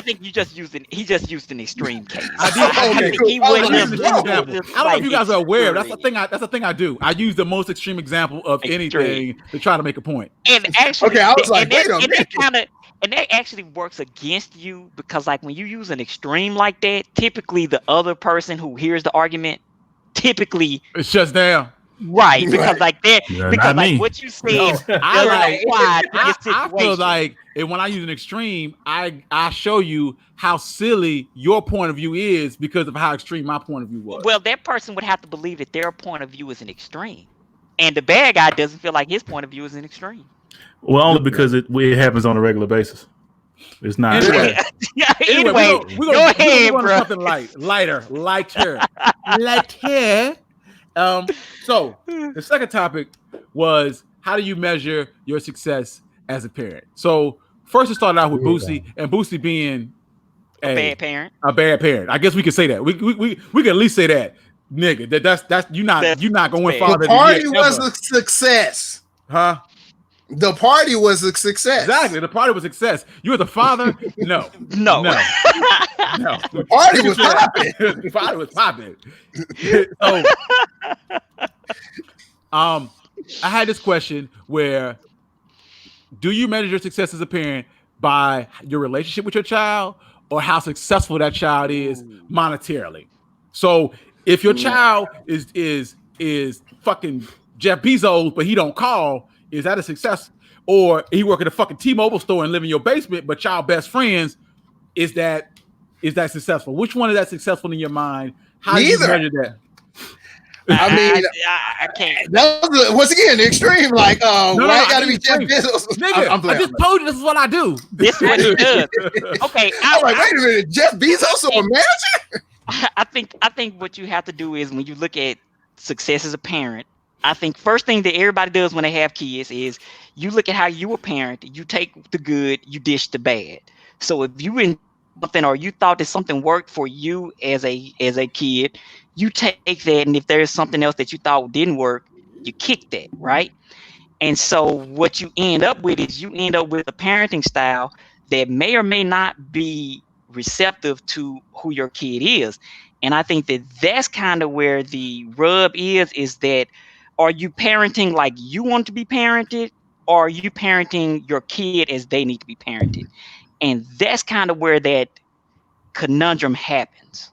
think he just used an extreme case. I don't know if you guys are aware. That's the thing I do. I use the most extreme example of anything to try to make a point. And actually, I was like, wait a minute. And that actually works against you, because like when you use an extreme like that, typically the other person who hears the argument it shuts down. Right, because like that, because like what you said, I feel like when I use an extreme, I show you how silly your point of view is because of how extreme my point of view was. Well, that person would have to believe that their point of view is an extreme, and the bad guy doesn't feel like his point of view is an extreme. Well, only because it happens on a regular basis. It's not. Anyway, we're gonna something lighter. So the second topic was, how do you measure your success as a parent? So first it started out with Boosie, and Boosie being a bad parent. A bad parent. I guess we could say that. We can at least say that, nigga. That's you're not going to father. The party was a success, huh? The party was a success. Exactly. The party was a success. You were the father? No. No. The party was popping. The party was popping. I had this question where, do you measure your success as a parent by your relationship with your child or how successful that child is monetarily? So if your child is fucking Jeff Bezos, but he don't call, is that a success? Or he work at a fucking T-Mobile store and live in your basement, but y'all best friends? Is that successful? Which one is that successful in your mind? How do you measure that? I mean, I can't. That was once again the extreme. Like, why gotta be Jeff Bezos? Nigga, I just told you this is what I do. This is what he does. Okay, I'm like, wait a minute, Jeff Bezos or a manager? I think what you have to do is, when you look at success as a parent, I think first thing that everybody does when they have kids is you look at how you were parented. You take the good, you dish the bad. So if you in something, or you thought that something worked for you as a kid, you take that, and if there's something else that you thought didn't work, you kick that, right? And so what you end up with is a parenting style that may or may not be receptive to who your kid is. And I think that that's kind of where the rub is that, are you parenting like you want to be parented, or are you parenting your kid as they need to be parented? And that's kind of where that conundrum happens.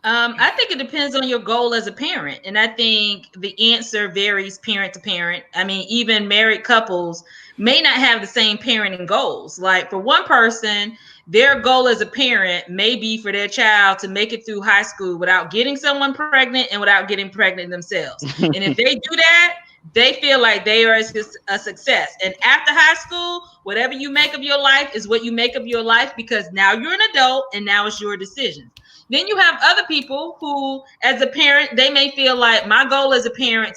I think it depends on your goal as a parent. And I think the answer varies parent to parent. I mean, even married couples may not have the same parenting goals. Like for one person, their goal as a parent may be for their child to make it through high school without getting someone pregnant and without getting pregnant themselves. And if they do that, they feel like they are a success. And after high school, whatever you make of your life is what you make of your life, because now you're an adult and now it's your decision. Then you have other people who, as a parent, they may feel like my goal as a parent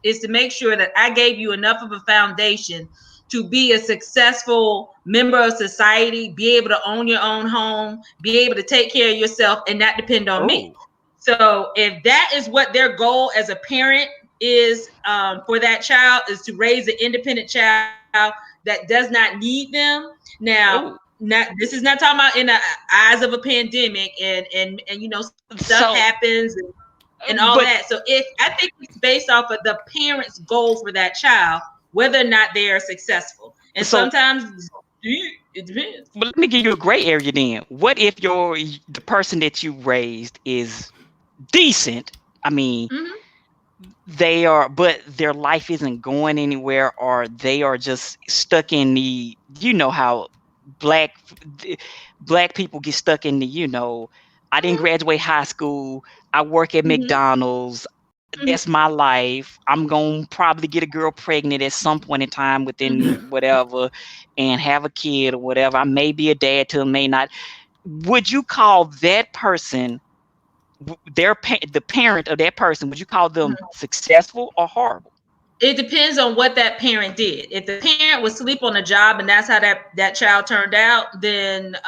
is to make sure that I gave you enough of a foundation to be a successful member of society, be able to own your own home, be able to take care of yourself, and not depend on me. So if that is what their goal as a parent is for that child, is to raise an independent child that does not need them. Now, this is not talking about in the eyes of a pandemic and you know, stuff happens and all that. So I think it's based off of the parent's goal for that child, whether or not they are successful. And sometimes it depends. But let me give you a gray area then. What if the person that you raised is decent? I mean, they are, but their life isn't going anywhere, or they are just stuck in the, you know how black people get stuck in the, you know, I didn't graduate high school, I work at McDonald's, that's my life, I'm gonna probably get a girl pregnant at some point in time within whatever and have a kid or whatever, I may be a dad to them, may not. Would you call that person, the parent of that person, would you call them successful or horrible? It depends on what that parent did. If the parent was asleep on the job and that's how that child turned out, then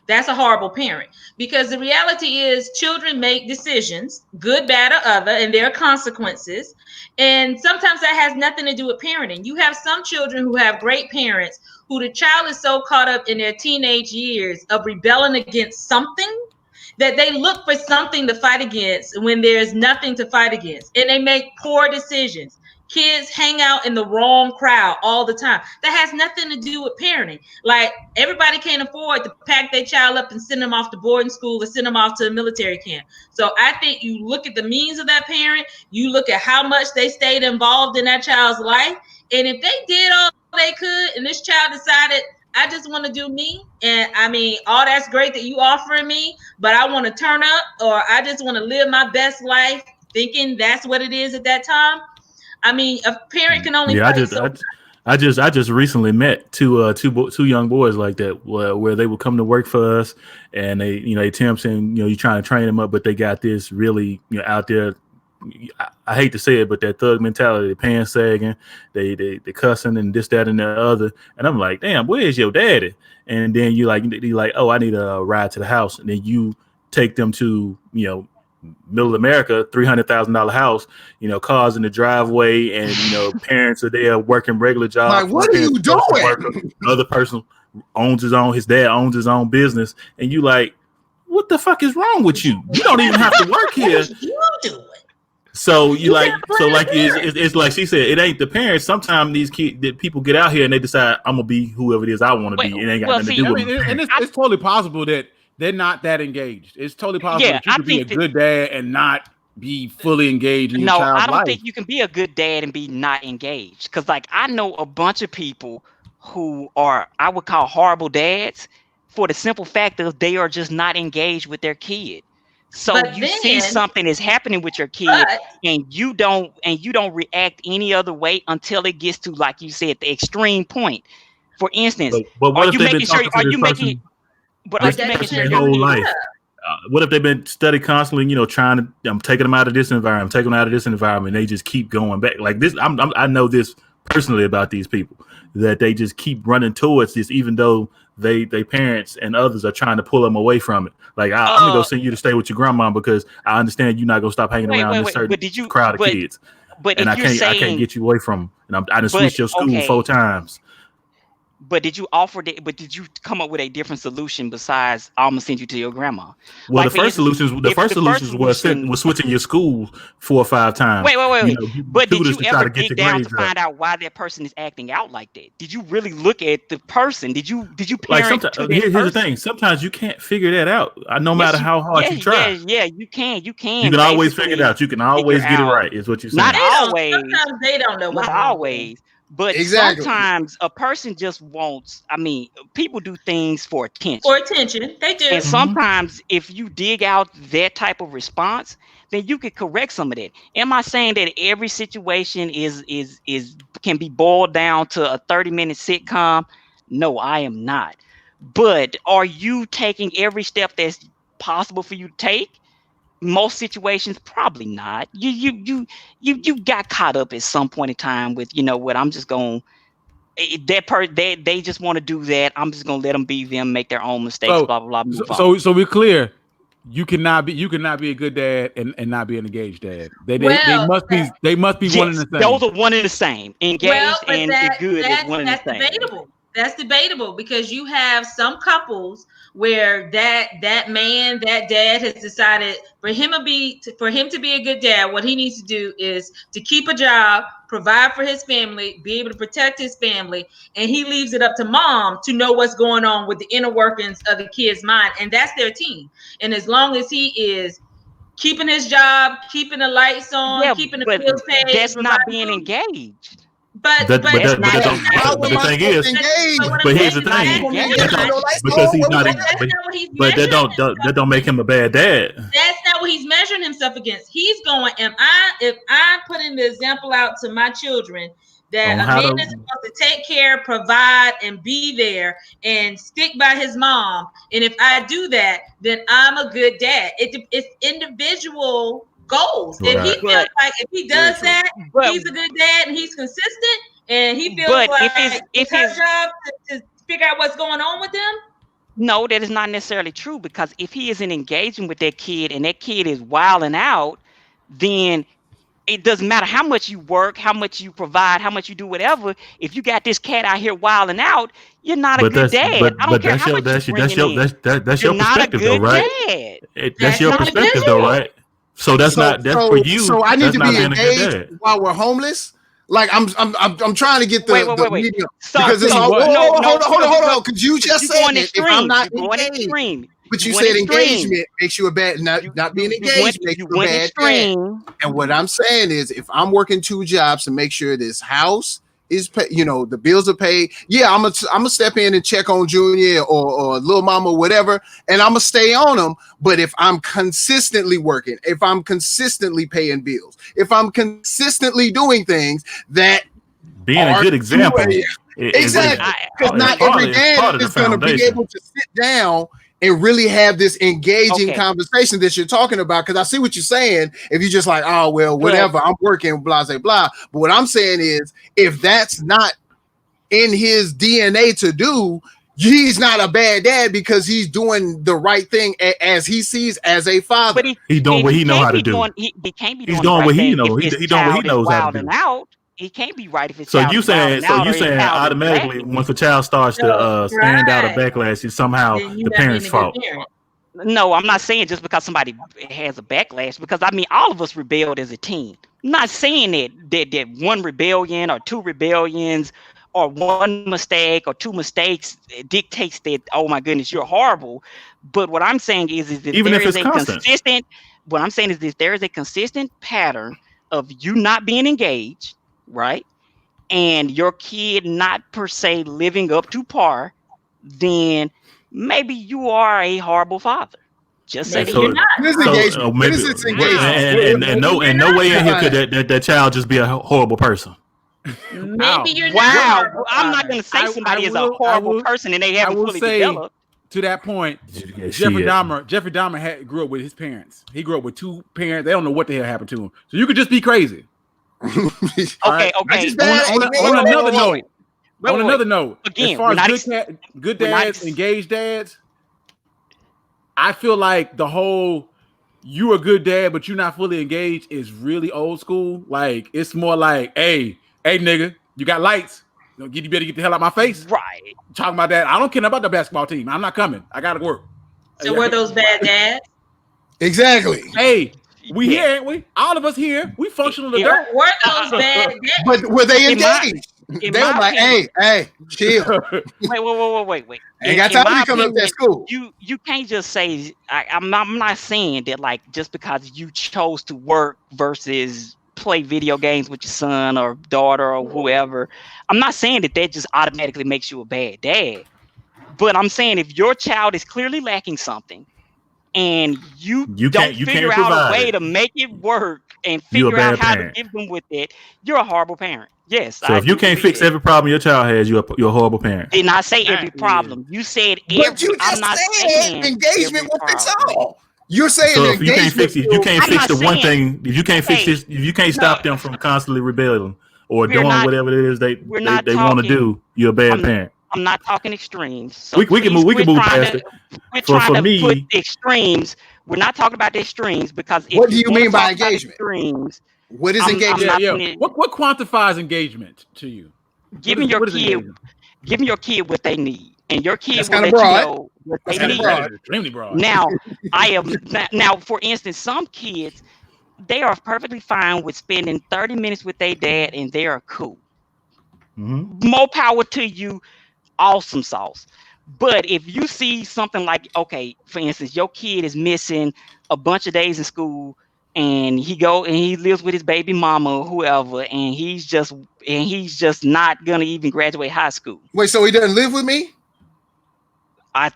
that's a horrible parent. Because the reality is children make decisions, good, bad, or other, and there are consequences. And sometimes that has nothing to do with parenting. You have some children who have great parents who the child is so caught up in their teenage years of rebelling against something that they look for something to fight against when there's nothing to fight against. And they make poor decisions. Kids hang out in the wrong crowd all the time. That has nothing to do with parenting. Like, everybody can't afford to pack their child up and send them off to boarding school or send them off to a military camp. So I think you look at the means of that parent, you look at how much they stayed involved in that child's life. And if they did all they could and this child decided, I just want to do me, and I mean, all that's great that you offering me, but I want to turn up, or I just want to live my best life thinking that's what it is at that time. I mean, a parent can only I just recently met two young boys like that, where they would come to work for us, and they temps, and you're trying to train them up, but they got this really out there. I hate to say it, but that thug mentality, the pants sagging, they cussing and this, that, and the other. And I'm like, damn, where's your daddy? And then you like, oh, I need a ride to the house. And then you take them to, middle America, $300,000 house, cars in the driveway, and parents are there working regular jobs. Like, what are you doing? Another person his dad owns his own business, and you like, what the fuck is wrong with you? You don't even have to work here. You do it. So it's like she said, it ain't the parents. Sometimes these people get out here and they decide, I'm gonna be whoever it is I want to be. It ain't got nothing to do with me. And it's totally possible that they're not that engaged. It's totally possible that you could be a good dad and not be fully engaged in your child's life. No, I don't think you can be a good dad and be not engaged. Because like I know a bunch of people who are, I would call horrible dads, for the simple fact of they are just not engaged with their kid. So see something is happening with your kid, and you don't react any other way until it gets to, like you said, the extreme point. For instance, but what if they've been talking to this person their whole life? What if they've been studying constantly, trying to, I'm taking them out of this environment, taking them out of this environment, and they just keep going back like this. I know this personally about these people, that they just keep running towards this, even though they parents and others are trying to pull them away from it. Like, I'm gonna go send you to stay with your grandma because I understand you're not gonna stop hanging around this certain crowd of kids. But and I can't get you away from them. And I done switched your school 4 times. But did you offer that? But did you come up with a different solution besides I'm gonna send you to your grandma? Well, Like for instance, the first the first solutions was solution. switching your school 4 or 5 times. Wait. Giving But did tutors you to try ever to get dig your down to grades up. find out why that person is acting out like that? Did you really look at the person? Did you Like parent sometimes, to that here's the person? thing. Sometimes you can't figure that out. No Yes, matter how hard you try, you can. You you can can always figure it basically out. You can figure always get it out. right. Is what you're Not saying. They don't. always, Sometimes they don't know what's not wrong with them. always, but Exactly. sometimes a person just wants. I mean, people do things for For attention. attention, they And do. sometimes if you dig out that type of response, then you could correct some of that. Am I saying that every situation is can be boiled down to a 30-minute sitcom? No, I am not. But are you taking every step that's possible for you to take? Most situations, probably not. You got caught up at some point in time with, you know what, I'm just going they just want to do that. I'm just gonna let them be them, make their own mistakes, blah blah blah, move on. So we're clear. You cannot be a good dad and not be an engaged dad. They Well, must be one and Yes, the same. those are one and the same. well, Engaged but and good is one and the that's same. debatable. That's debatable because you have some couples where that man, that dad has decided for him to be a good dad, what he needs to do is to keep a job, provide for his family, be able to protect his family, and he leaves it up to mom to know what's going on with the inner workings of the kid's mind, and that's their team. And as long as he is keeping his job, keeping the lights on, Yeah, keeping the but bills paid, and that's not providing being food, engaged. but That's But not that How, don't. engaged. how But am the I thing supposed to is, engage? but what I'm but here's saying the is Not that's thing. I'm engaged. engaged with That no not, lights because on. he's What not. the but fuck? that's not what he's But that measuring that himself don't make against. him a bad dad. That's not what he's measuring himself against. He's going, if I'm putting the example out to my children that On a how man to. is supposed to take care, provide, and be there and stick by his mom, and if I do that, then I'm a good dad. It's individual goals. If he Right. feels But like if he Very does true. that, but he's a good dad and he's consistent, and he feels but like it's if her his job to figure out what's going on with them. no, that is not necessarily true, because if he isn't engaging with that kid and that kid is wilding out, then it doesn't matter how much you work, how much you provide, how much you do whatever. If you got this cat out here wilding out, you're not a But good that's dad. I don't but care how much you bringing in. that's You're your not a perspective though, good right? dad. That's That's your his Not a good perspective though, individual. dad. right? So So that's for so you. so I need That's to not be being a good engaged dad. while we're homeless. Like I'm trying to get the Wait. medium I because tell it's you all what. whoa, No, whoa, no, hold because on because you just you said going that if I'm extreme. not You going engaged, extreme. but You you went said extreme. engagement makes you a bad not being engaged makes You you a went bad dad. extreme. And what I'm saying is, if I'm working 2 jobs to make sure this house is the bills are paid, yeah, I'm gonna step in and check on Junior or little mama or whatever, and I'm gonna stay on them. But if I'm consistently working, if I'm consistently paying bills, if I'm consistently doing things that Being a are good example But exactly, because okay, not every is dad part of the is gonna be foundation. able to sit down and really have this engaging okay, conversation that you're talking about. Because I see what you're saying. If you're just like, oh well, but whatever, I'm working, blah blah blah. But what I'm saying is, if that's not in his DNA to do, he's not a bad dad because he's doing the right thing as he sees as a father. but He's doing what he he know can't how to be do. doing he can't be He's doing the doing right what he thing if know. his He doing what he child is knows how to wilding do. out. He can't be right if his So child you is wilding out or his saying child is automatically lacking. once a child starts to So stand out of right, backlash, it's somehow then you're the not being parents' a good fault. parent. No, I'm not saying just because somebody has a backlash, because I mean all of us rebelled as a teen. I'm not saying that one rebellion or two rebellions or one mistake or two mistakes dictates that, oh my goodness, you're horrible. But what I'm saying is if Even there if is it's a constant. consistent, what I'm saying is if there is a consistent pattern of you not being engaged, right? And your kid not per se living up to par, then maybe you are a horrible father. Just And saying. Maybe you're so not. What is so engagement? What maybe is this engagement? Wow. and Maybe you're no not. way in here could Define. that child just be a horrible person. Maybe Ow. you're not a Wow. horrible I'm not father. going to say somebody is a I horrible will person and they I haven't will fully say developed. to that point, Yeah, Jeffrey shit. Dahmer grew up with his parents. He grew up with 2 parents. They don't know what the hell happened to him. So you could just be crazy. All right. Not Okay. just bad. On another note, Wait. on another note, as Again, far we're not as good we're not dads, engaged dads, I feel like the whole you a good dad, but you're not fully engaged is really old school. Like it's more like, hey nigga, you got lights. You better get the hell out of my face. Right. Talking about that. I don't care about the basketball team. I'm not coming. I got to work. So were those bad dads? Exactly. Hey, we here, ain't we? All of us here. We functional adults. Were those bad dads? But were they engaged? They were like, hey, chill. Wait. Ain't got time to come up to school. You can't just say I'm not saying that like just because you chose to work versus play video games with your son or daughter or whoever. I'm not saying that just automatically makes you a bad dad. But I'm saying if your child is clearly lacking something and you don't figure out a way to make it work and figure out how to give them with it, you're a horrible parent. Yes. So if you can't fix every problem your child has, you're a horrible parent. Did not say every problem. You said every. But you just said engagement will fix all. You're saying so if you can't fix it, you can't fix the one thing. If you can't fix this, if you can't stop them from constantly rebelling or doing whatever it is they want to do, you're a bad parent. I'm not talking extremes. So we can move past it. We're trying to put the extremes. We're not talking about the extremes because what do you mean by engagement? Extremes. What is engagement? What quantifies engagement to you? Giving your kid what they need, and your kid will let you know what they need. Extremely broad. Now, for instance, some kids they are perfectly fine with spending 30 minutes with their dad, and they are cool. Mm-hmm. More power to you. Awesome sauce. But if you see something like, okay, for instance, your kid is missing a bunch of days in school and he lives with his baby mama or whoever, and he's just not gonna even graduate high school. Wait, so he doesn't live with me? I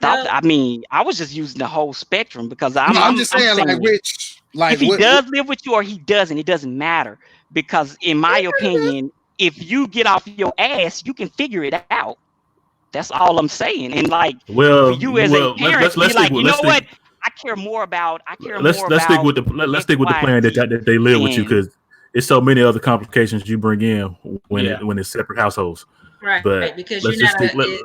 was just using the whole spectrum because I'm just saying if he does live with you or he doesn't, it doesn't matter. Because in my opinion, if you get off your ass, you can figure it out. That's all I'm saying. And like, for you as a parent, let's be like, I care more about. Let's stick with the plan that they live with you, because it's so many other complications you bring in when it's separate households. Right. But because let's you're just not. stick.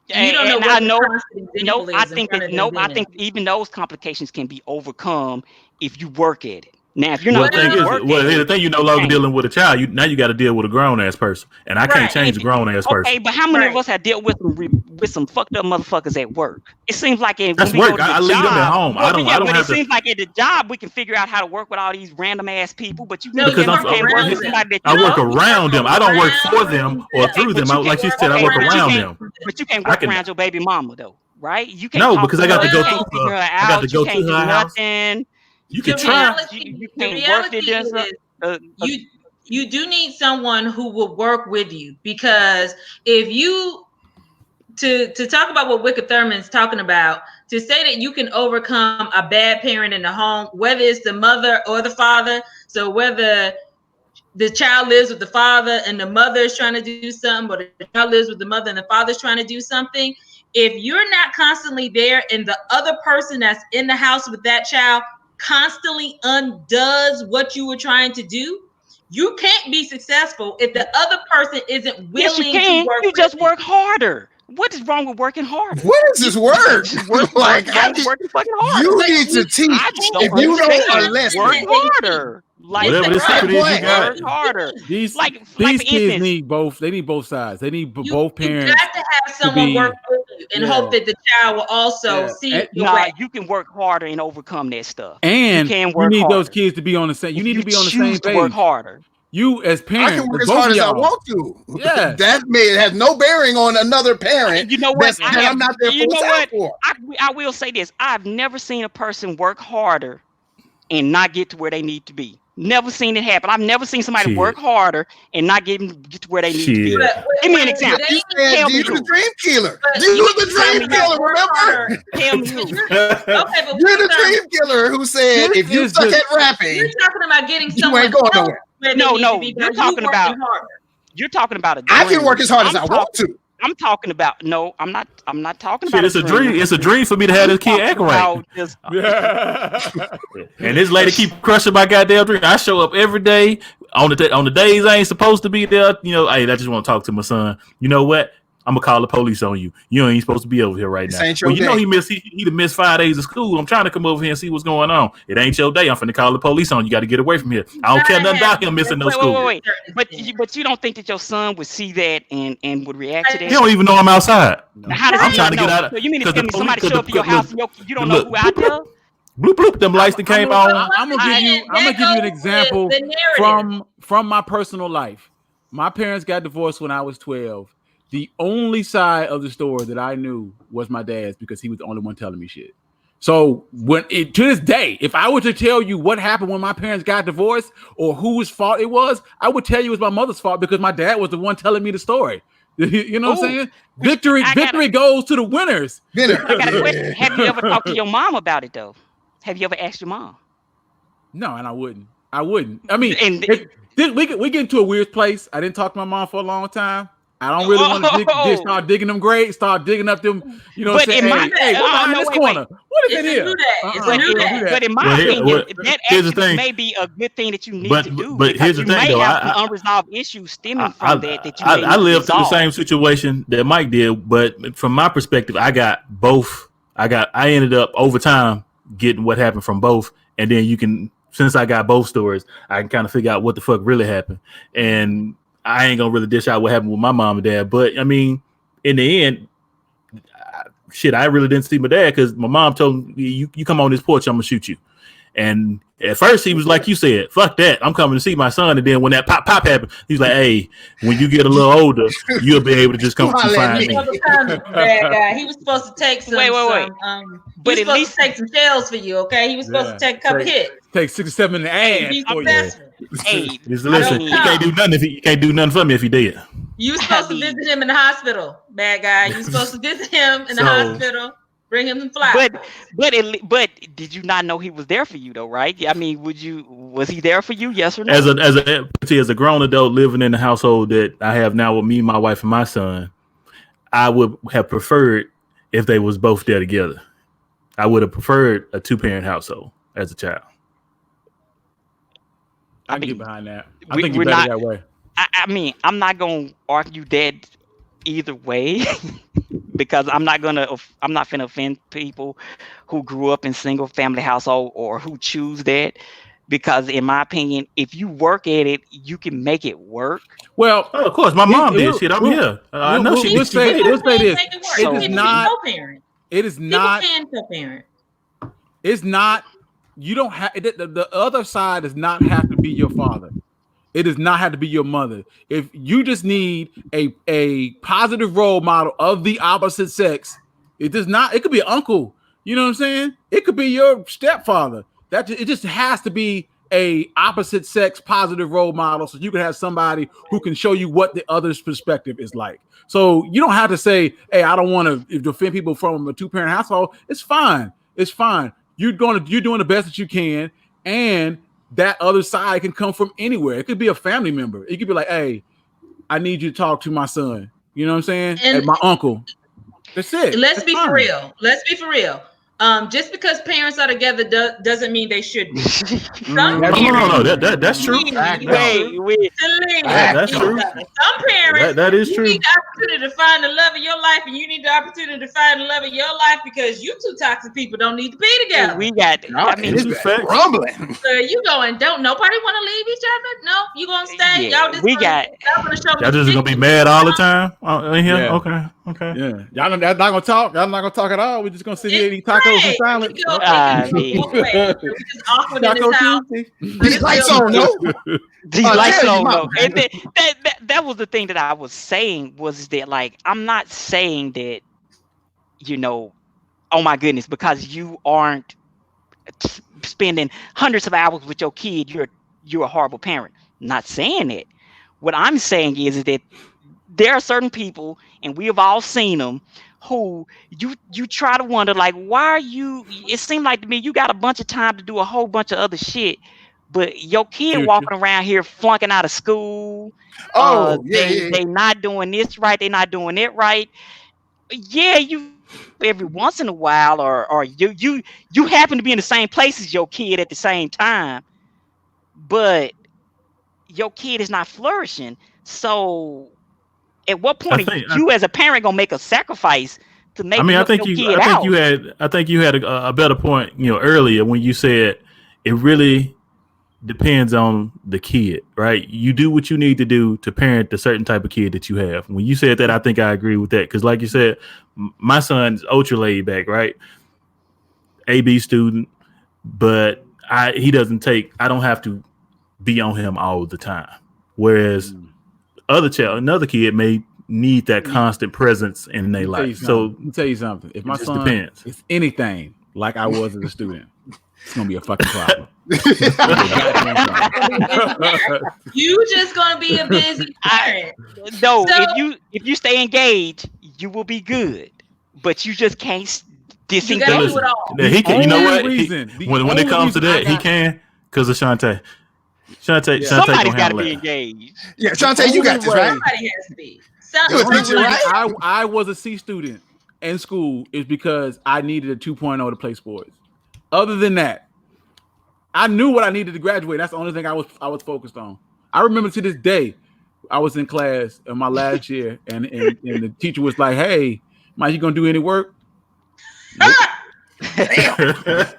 You don't know. I think even those complications can be overcome if you work at it. Now, if you're not the thing, you're no longer dealing with a child. Now you got to deal with a grown ass person, and I can't change a grown ass person. Okay, but how many of us have dealt with some fucked up motherfuckers at work? It seems like that's work. I leave them at home. I don't have it seems like at the job we can figure out how to work with all these random ass people. But you because I work around them. I don't work for them or through them. Like you said, I work around them. But you can't work around your baby mama though, right? You can't. No, because I got to go through her. I got to go to her house. You can try. The reality is you do need someone who will work with you, because if you to talk about what Wicked Thurman's talking about, to say that you can overcome a bad parent in the home, whether it's the mother or the father, so whether the child lives with the father and the mother is trying to do something, or the child lives with the mother and the father is trying to do something, if you're not constantly there and the other person that's in the house with that child constantly undoes what you were trying to do, you can't be successful if the other person isn't willing to work. You just work harder. What is wrong with working harder? What is this work? Working fucking harder. You need to teach. If you don't lesson, work harder. Whatever the secret is, you got work harder. These kids need both. They need both sides. They need both parents. You got to have someone work with you and hope that the child will also see your way. You can work harder and overcome that stuff. And you need those kids to be on the same. You need to be on the same page. Work harder. You as parents, I can work as hard as I want to. Yeah, that has no bearing on another parent. You know what? I'm not there for. I will say this: I've never seen a person work harder and not get to where they need to be. Never seen it happen. I've never seen somebody work harder and not get to where they need to be. Give me an example. You the dream killer. You were the dream killer, remember? Tell me who. You're the dream killer who said if you suck at rapping, you're talking about getting someone. You ain't going nowhere. No. You're talking about a dream. I can work as hard as I want to. I'm talking about I'm not talking about. It's a dream. It's a dream for me to have this kid act right. And this lady keep crushing my goddamn dream. I show up every day on the days I ain't supposed to be there. Hey, I just want to talk to my son. You know what? I'm gonna call the police on you. You ain't supposed to be over here right This now. ain't your Well, you know day. he missed 5 days of school. I'm trying to come over here and see what's going on. It ain't your day. I'm finna call the police on you. Got to get away from here. I don't care nothing about him missing no school. Wait. But you don't think that your son would see that and would react to that? He don't even know I'm outside. Now, how does I'm he trying to know? get out of. So you mean to Because tell the me somebody police- show up at your house and you don't know who out there? Bloop bloop. Them lights that came on. I'm gonna give you an example from my personal life. My parents got divorced when I was 12. The only side of the story that I knew was my dad's because he was the only one telling me shit. So to this day, if I were to tell you what happened when my parents got divorced or whose fault it was, I would tell you it was my mother's fault because my dad was the one telling me the story. You know what I'm saying? Victory goes to the winners. I got a question. Have you ever talked to your mom about it though? Have you ever asked your mom? No, and I wouldn't. I mean, we get into a weird place. I didn't talk to my mom for a long time. I don't really want to start digging them graves, start digging up them, but saying, hey, what's behind this corner? What is it here? But in my opinion, that actually may be a good thing that you need to do. But here's the thing, though. Have some unresolved issues stemming from that you may I lived through the same situation that Mike did, but from my perspective, I got both. I ended up over time getting what happened from both, and then since I got both stories, I can kind of figure out what the fuck really happened. And I ain't gonna really dish out what happened with my mom and dad, but I mean, in the end, I really didn't see my dad because my mom told me, "You come on this porch, I'm gonna shoot you." And at first, he was like you said, "Fuck that, I'm coming to see my son." And then when that pop happened, he's like, "Hey, when you get a little older, you'll be able to just come find me." Bad guy. He was supposed to take some. Wait. But at least take some shells for you, okay? He was supposed to take a couple hits. Take 6 or 7 in the ass for you. Hey, listen, he can't do nothing he can't do nothing for me if he did. You were supposed to visit him in the hospital, bad guy. You were supposed to visit him in the hospital, bring him some flowers. But did you not know he was there for you though, right? I mean, was he there for you? Yes or no? As a grown adult living in the household that I have now with me, my wife, and my son, I would have preferred if they was both there together. I would have preferred a 2-parent household as a child. I can get behind that. I think you're better that way. I mean, I'm not gonna argue that either way because I'm not finna offend people who grew up in single family household or who choose that. Because in my opinion, if you work at it, you can make it work. Well, of course, my mom did shit. I'm here. I know she. Let's say this. It is not. It is not. People can co-parent. It's not. You don't have the other side does not have to be your father. It does not have to be your mother. If you just need a positive role model of the opposite sex, it does not. It could be an uncle. You know what I'm saying? It could be your stepfather. It just has to be a opposite sex positive role model, so you can have somebody who can show you what the other's perspective is like. So you don't have to say, "Hey, I don't want to defend people from a 2-parent household." It's fine. It's fine. You're doing the best that you can, and that other side can come from anywhere. It could be a family member. It could be like, "Hey, I need you to talk to my son." You know what I'm saying? And my uncle. That's it. Let's be for real. Just because parents are together doesn't mean they should be. No, that's true. That's true. Some parents, that is true. You need the opportunity to find the love of your life, and you need the opportunity to find the love of your life because you two toxic people don't need to be together. This is rumbling. So you going? Don't nobody want to leave each other? No, you gonna stay? Yeah, Y'all just gonna be mad all the time in here? Yeah. Okay. Yeah, y'all not gonna talk. Y'all not gonna talk at all. We're just gonna sit here and eat tacos in silence. These lights on, no. These lights on, no. And that was the thing that I was saying was that, like, I'm not saying that, oh my goodness, because you aren't spending hundreds of hours with your kid, you're a horrible parent. I'm not saying it. What I'm saying is that there are certain people, and we have all seen them, who you try to wonder, like, why are you? It seemed like to me you got a bunch of time to do a whole bunch of other shit, but your kid walking around here flunking out of school. They not doing this right. They not doing it right. Yeah, you every once in a while, or you happen to be in the same place as your kid at the same time, but your kid is not flourishing. So At what point I think- you as a parent gonna make a sacrifice to maybe help your kid out? I think you had a better point, earlier when you said it really depends on the kid, right? You do what you need to do to parent the certain type of kid that you have. When you said that, I think I agree with that because, like you said, my son's ultra laid back, right? AB student, but he doesn't take. I don't have to be on him all the time. Whereas another kid may need that constant presence in their life. So let me tell you something. If my son depends. is anything like I was as a student, it's gonna be a fucking problem. You just gonna be a busy parent. No, if you stay engaged, you will be good. But you just can't disengage. You gotta do it all. He can, you know what? Reason, when it comes to that, he can because of Shantae. Shantae Somebody's got to gonna be handle that. engaged. Yeah, Shantae, you got this, right? Somebody has to be. I was a C student in school is because I needed a 2.0 to play sports. Other than that, I knew what I needed to graduate. That's the only thing I was focused on. I remember to this day, I was in class in my last year, and the teacher was like, "Hey, Mike, you gonna do any work?" Nope.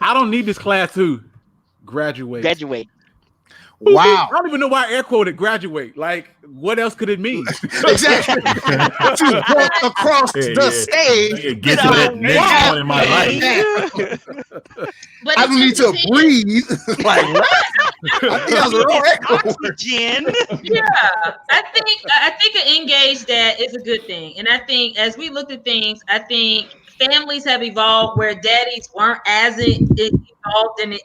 I don't need this class to graduate. Wow. I don't even know why I air quoted graduate. Like, what else could it mean? Exactly. To walk across the stage. Get to that next point in my life. But I don't need to breathe. Like, what? I think that was a real echo. Oxygen. Yeah, I think an engaged dad is a good thing, and I think as we looked at things, I think families have evolved where daddies weren't as involved and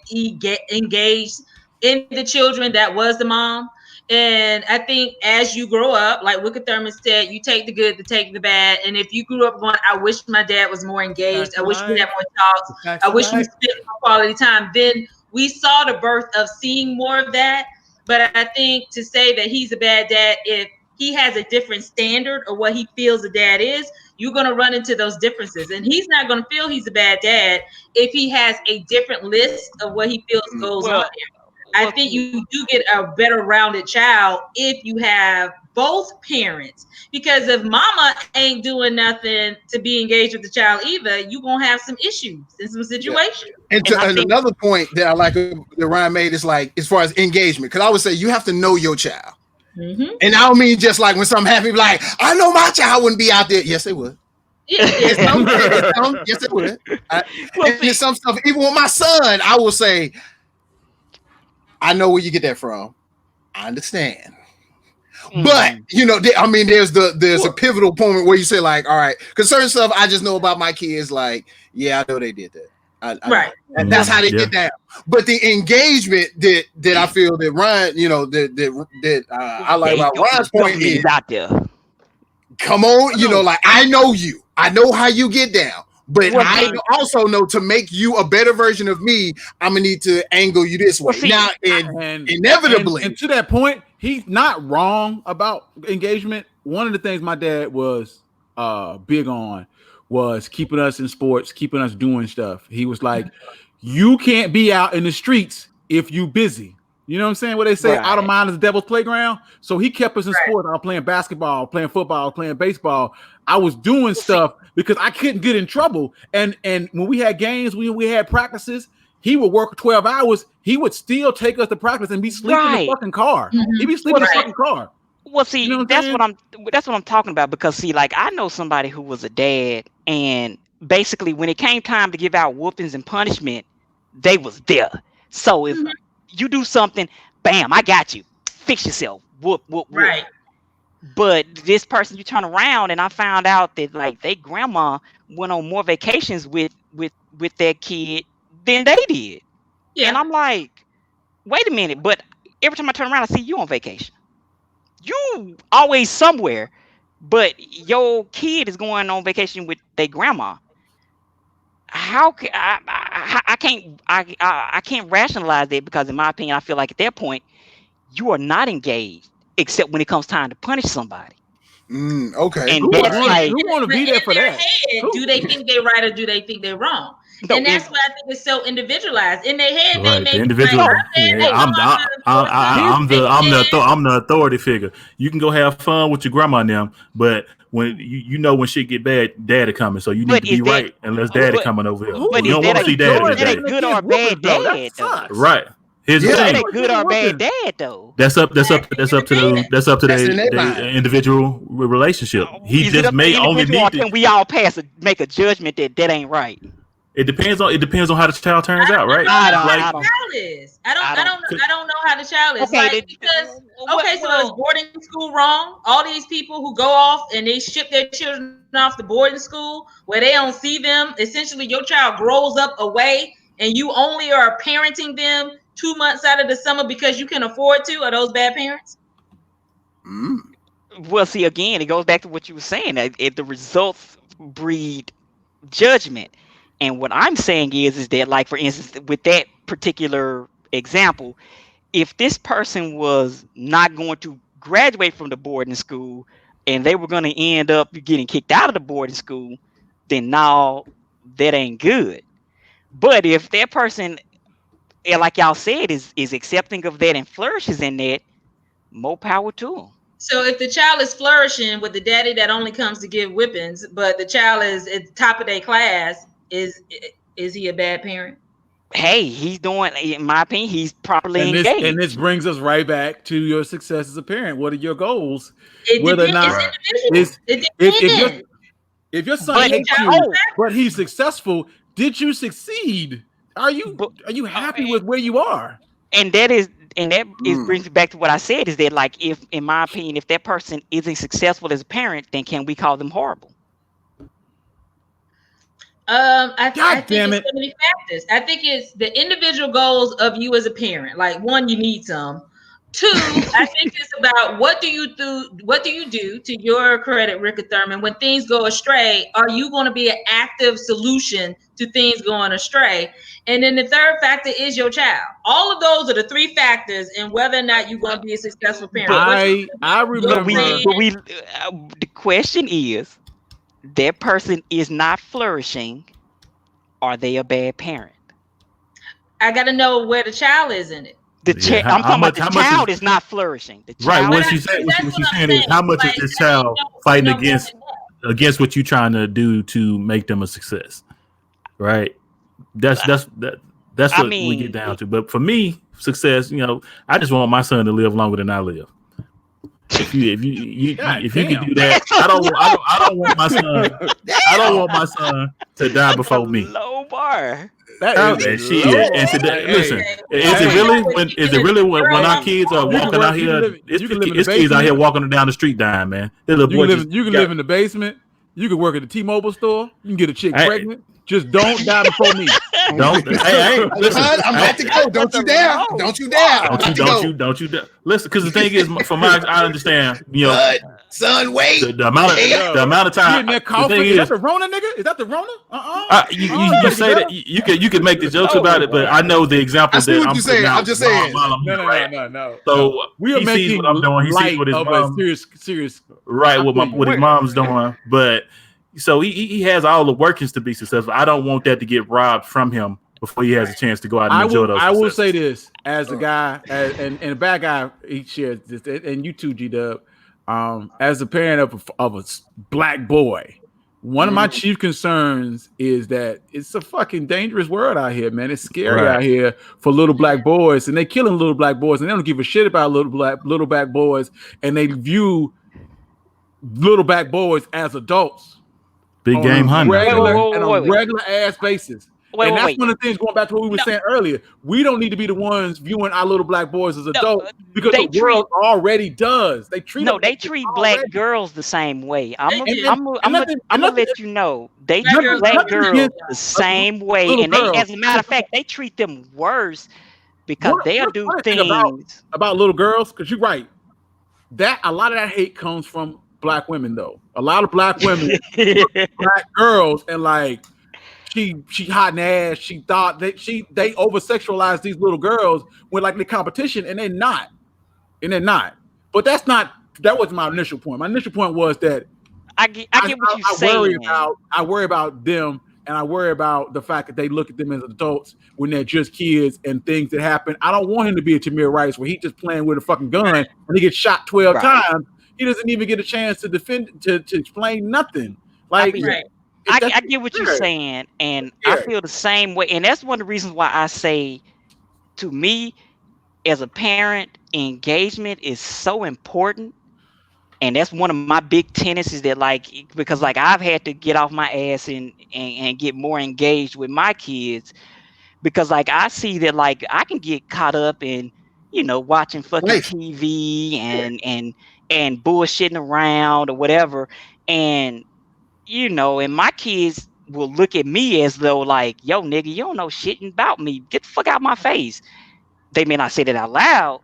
engaged in the children that was the mom. And I think as you grow up, like Wicked Thurman said, you take the good to take the bad. And if you grew up going, I wish my dad was more engaged. I wish we had more talks. I wish we spent more quality time. Then we saw the birth of seeing more of that. But I think to say that he's a bad dad, if he has a different standard of what he feels a dad is, you're going to run into those differences. And he's not going to feel he's a bad dad if he has a different list of what he feels goes on there. I think you do get a better rounded child if you have both parents, because if mama ain't doing nothing to be engaged with the child either, you're going to have some issues in some situations. Yeah. And another point that I like that Ryan made is like, as far as engagement, because I would say you have to know your child. Mm-hmm. And I don't mean just like when something happens, like, I know my child wouldn't be out there. Yes, they would. Yes, it would. And there's some stuff, even with my son, I will say, I know where you get that from. I understand. But there's a pivotal point where you say, like, all right, because certain stuff I just know about my kids, like, yeah, I know they did that. Right. And that's how they get down. But the engagement that I feel that Ryan, I like about Ryan's point is out there. Come on, like, I know you. I know how you get down. But I also know to make you a better version of me, I'm gonna need to angle you this way. Now, inevitably, and to that point, he's not wrong about engagement. One of the things my dad was big on was keeping us in sports, keeping us doing stuff. He was like, "You can't be out in the streets if you busy." You know what I'm saying? What they say, out of mind is the devil's playground. So he kept us in sports. I was playing basketball, playing football, playing baseball. I was doing stuff because I couldn't get in trouble. And when we had games, we had practices, he would work 12 hours. He would still take us to practice and be sleeping in the fucking car. He'd be sleeping in the fucking car. Well, see, that's what I'm talking about, because see, like, I know somebody who was a dad, and basically when it came time to give out whoopings and punishment, they was there. So if you do something, bam, I got you. Fix yourself. Whoop, whoop, whoop. Right. But this person, you turn around and I found out that, like, they grandma went on more vacations with their kid than they did. Yeah. And I'm like, wait a minute. But every time I turn around, I see you on vacation. You always somewhere, but your kid is going on vacation with their grandma. How can I can't rationalize that, because in my opinion, I feel like at that point you are not engaged except when it comes time to punish somebody. Okay. And who want to be there for that? Do they think they're right or do they think they're wrong? And that's why I think it's so individualized. In their head, they Right, may the be individual. like, I'm the authority figure. You can go have fun with your grandma and them, but when you know when shit get bad, daddy coming, so you need to be right unless daddy coming over here. But You is don't that want to see daddy a today. good or bad dad though? Right. Here's the Is thing. that a good or bad dad though? That's up to the individual relationship. He Is it just up to may the only individual, or need to. can we all make a judgment that ain't right? It depends on how the child turns out, right? I don't know how the child is. Okay, Like, because so is boarding school wrong? All these people who go off and they ship their children off to boarding school where they don't see them. Essentially, your child grows up away, and you only are parenting them 2 months out of the summer because you can afford to. Are those bad parents? Well, see, again, it goes back to what you were saying. The results breed judgment. And what I'm saying is that, like, for instance, with that particular example, if this person was not going to graduate from the boarding school and they were going to end up getting kicked out of the boarding school, then now that ain't good. But if that person, like y'all said, is accepting of that and flourishes in that, more power to them. So if the child is flourishing with the daddy that only comes to give whippings, but the child is at the top of their class, is he a bad parent? Hey, he's doing, in my opinion, he's properly engaged. And this brings us right back to your success as a parent. What are your goals? It depends. If your son hates you, but he's successful, did you succeed? Are you happy with where you are? And that brings me back to what I said, is that, like, if, in my opinion, if that person isn't successful as a parent, then can we call them horrible? I think it's so many factors. I think it's the individual goals of you as a parent. Like, one, you need some. Two, I think it's about what do you do to your credit, Rick Thurman, when things go astray? Are you going to be an active solution to things going astray? And then the third factor is your child. All of those are the three factors in whether or not you're going to be a successful parent. I remember. The question is, that person is not flourishing. Are they a bad parent? I got to know where the child is in it. I'm talking about the child is not flourishing. Right. What she's saying is, how much is this child fighting against what you're trying to do to make them a success? Right. That's what we get down to. But for me, success, I just want my son to live longer than I live. If you can do that, I don't want my son. I don't want my son to die before me. Low bar. Listen, is it really when our kids are walking out here? It's kids out here walking down the street dying, man. You can live in the basement. You can work at the T-Mobile store. You can get a chick pregnant. Just don't die before me. Listen, I'm about to go. Don't you dare. Don't you dare. Listen, because the thing is, from I understand, son, wait. The amount of time. Is that the Rona, nigga? Is that the Rona? You say that you can make the jokes about it, but I know the example that I'm saying. I'm just saying. No. So we are making what I'm doing. He sees what his mom, serious. Right, what his mom's doing, but. So he has all the workings to be successful. I don't want that to get robbed from him before he has a chance to go out and enjoy those. I will say this as a guy, and a bad guy, he shares this, and you too, G-Dub. As a parent of a black boy, one of my chief concerns is that it's a fucking dangerous world out here, man. It's scary out here for little black boys, and they're killing little black boys, and they don't give a shit about little black boys, and they view little black boys as adults. Big game hunting. On a regular ass basis. And that's one of the things, going back to what we were saying earlier. We don't need to be the ones viewing our little black boys as adults because the world already does. They treat black girls the same way. I'm gonna let you know. They treat black girls the same way. And as a matter of fact, they treat them worse because they'll do things about little girls. Because you're right. That a lot of that hate comes from black women, though. A lot of black women, black girls, and like she hot in the ass. She thought that they over sexualize these little girls with like the competition, and they're not. But that was my initial point. My initial point was that I get what you're saying. I worry about them and I worry about the fact that they look at them as adults when they're just kids and things that happen. I don't want him to be a Tamir Rice where he's just playing with a fucking gun and he gets shot 12 Right. times. He doesn't even get a chance to defend to explain nothing. I Like, mean, I get what you're saying, and I feel the same way. And that's one of the reasons why I say, to me, as a parent, engagement is so important. And that's one of my big tenets is that, like, because like I've had to get off my ass and get more engaged with my kids, because like I see that like I can get caught up in, watching fucking TV and bullshitting around or whatever. And and my kids will look at me as though like, yo, nigga, you don't know shit about me. Get the fuck out my face. They may not say that out loud,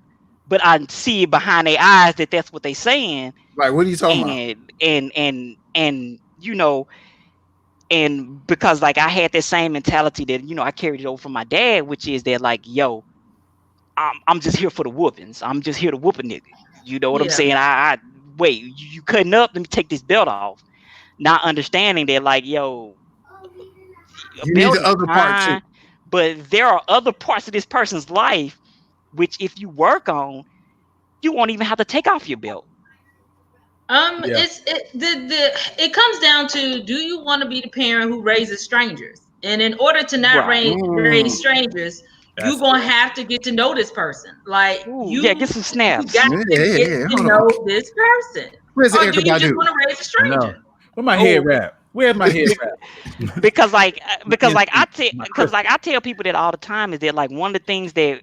but I see it behind their eyes that that's what they saying. Right, what are you talking about? And and because like I had that same mentality that I carried it over from my dad, which is that like, yo, I'm just here for the whoopings. I'm just here to whoop a nigga. You know what I'm saying? I wait, you cutting up? Let me take this belt off. Not understanding that like, yo, a You need belt the is other part too. fine, but there are other parts of this person's life which if you work on, you won't even have to take off your belt. It comes down to, do you want to be the parent who raises strangers? And in order to not raise strangers, you're gonna have to get to know this person. Like get some snaps. You got to get to know this person. Where's or do you just want to raise a stranger? Where my head wrap? Where's my head wrap? because I tell people that all the time is that like one of the things that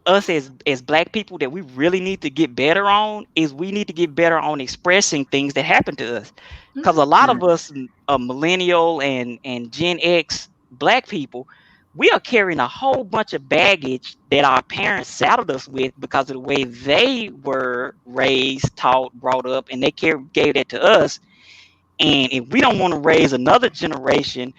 us as Black people that we really need to get better on is we need to get better on expressing things that happen to us, because a lot of us millennial and Gen X Black people, we are carrying a whole bunch of baggage that our parents saddled us with because of the way they were raised, taught, brought up, and they gave that to us. And if we don't want to raise another generation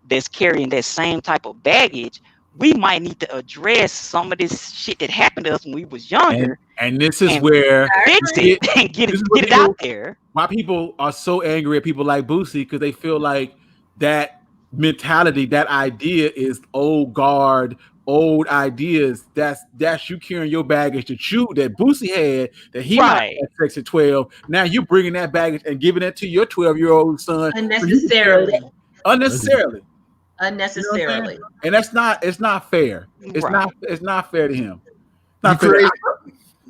that's carrying that same type of baggage, we might need to address some of this shit that happened to us when we was younger. And this is where fix it and get it out there. Why people are so angry at people like Boosie, because they feel like that mentality, that idea is old guard, old ideas. That's you carrying your baggage that Boosie had, that he might have sex at 12. Now you bringing that baggage and giving it to your 12-year-old son unnecessarily. You know and it's not fair. It's not fair to him.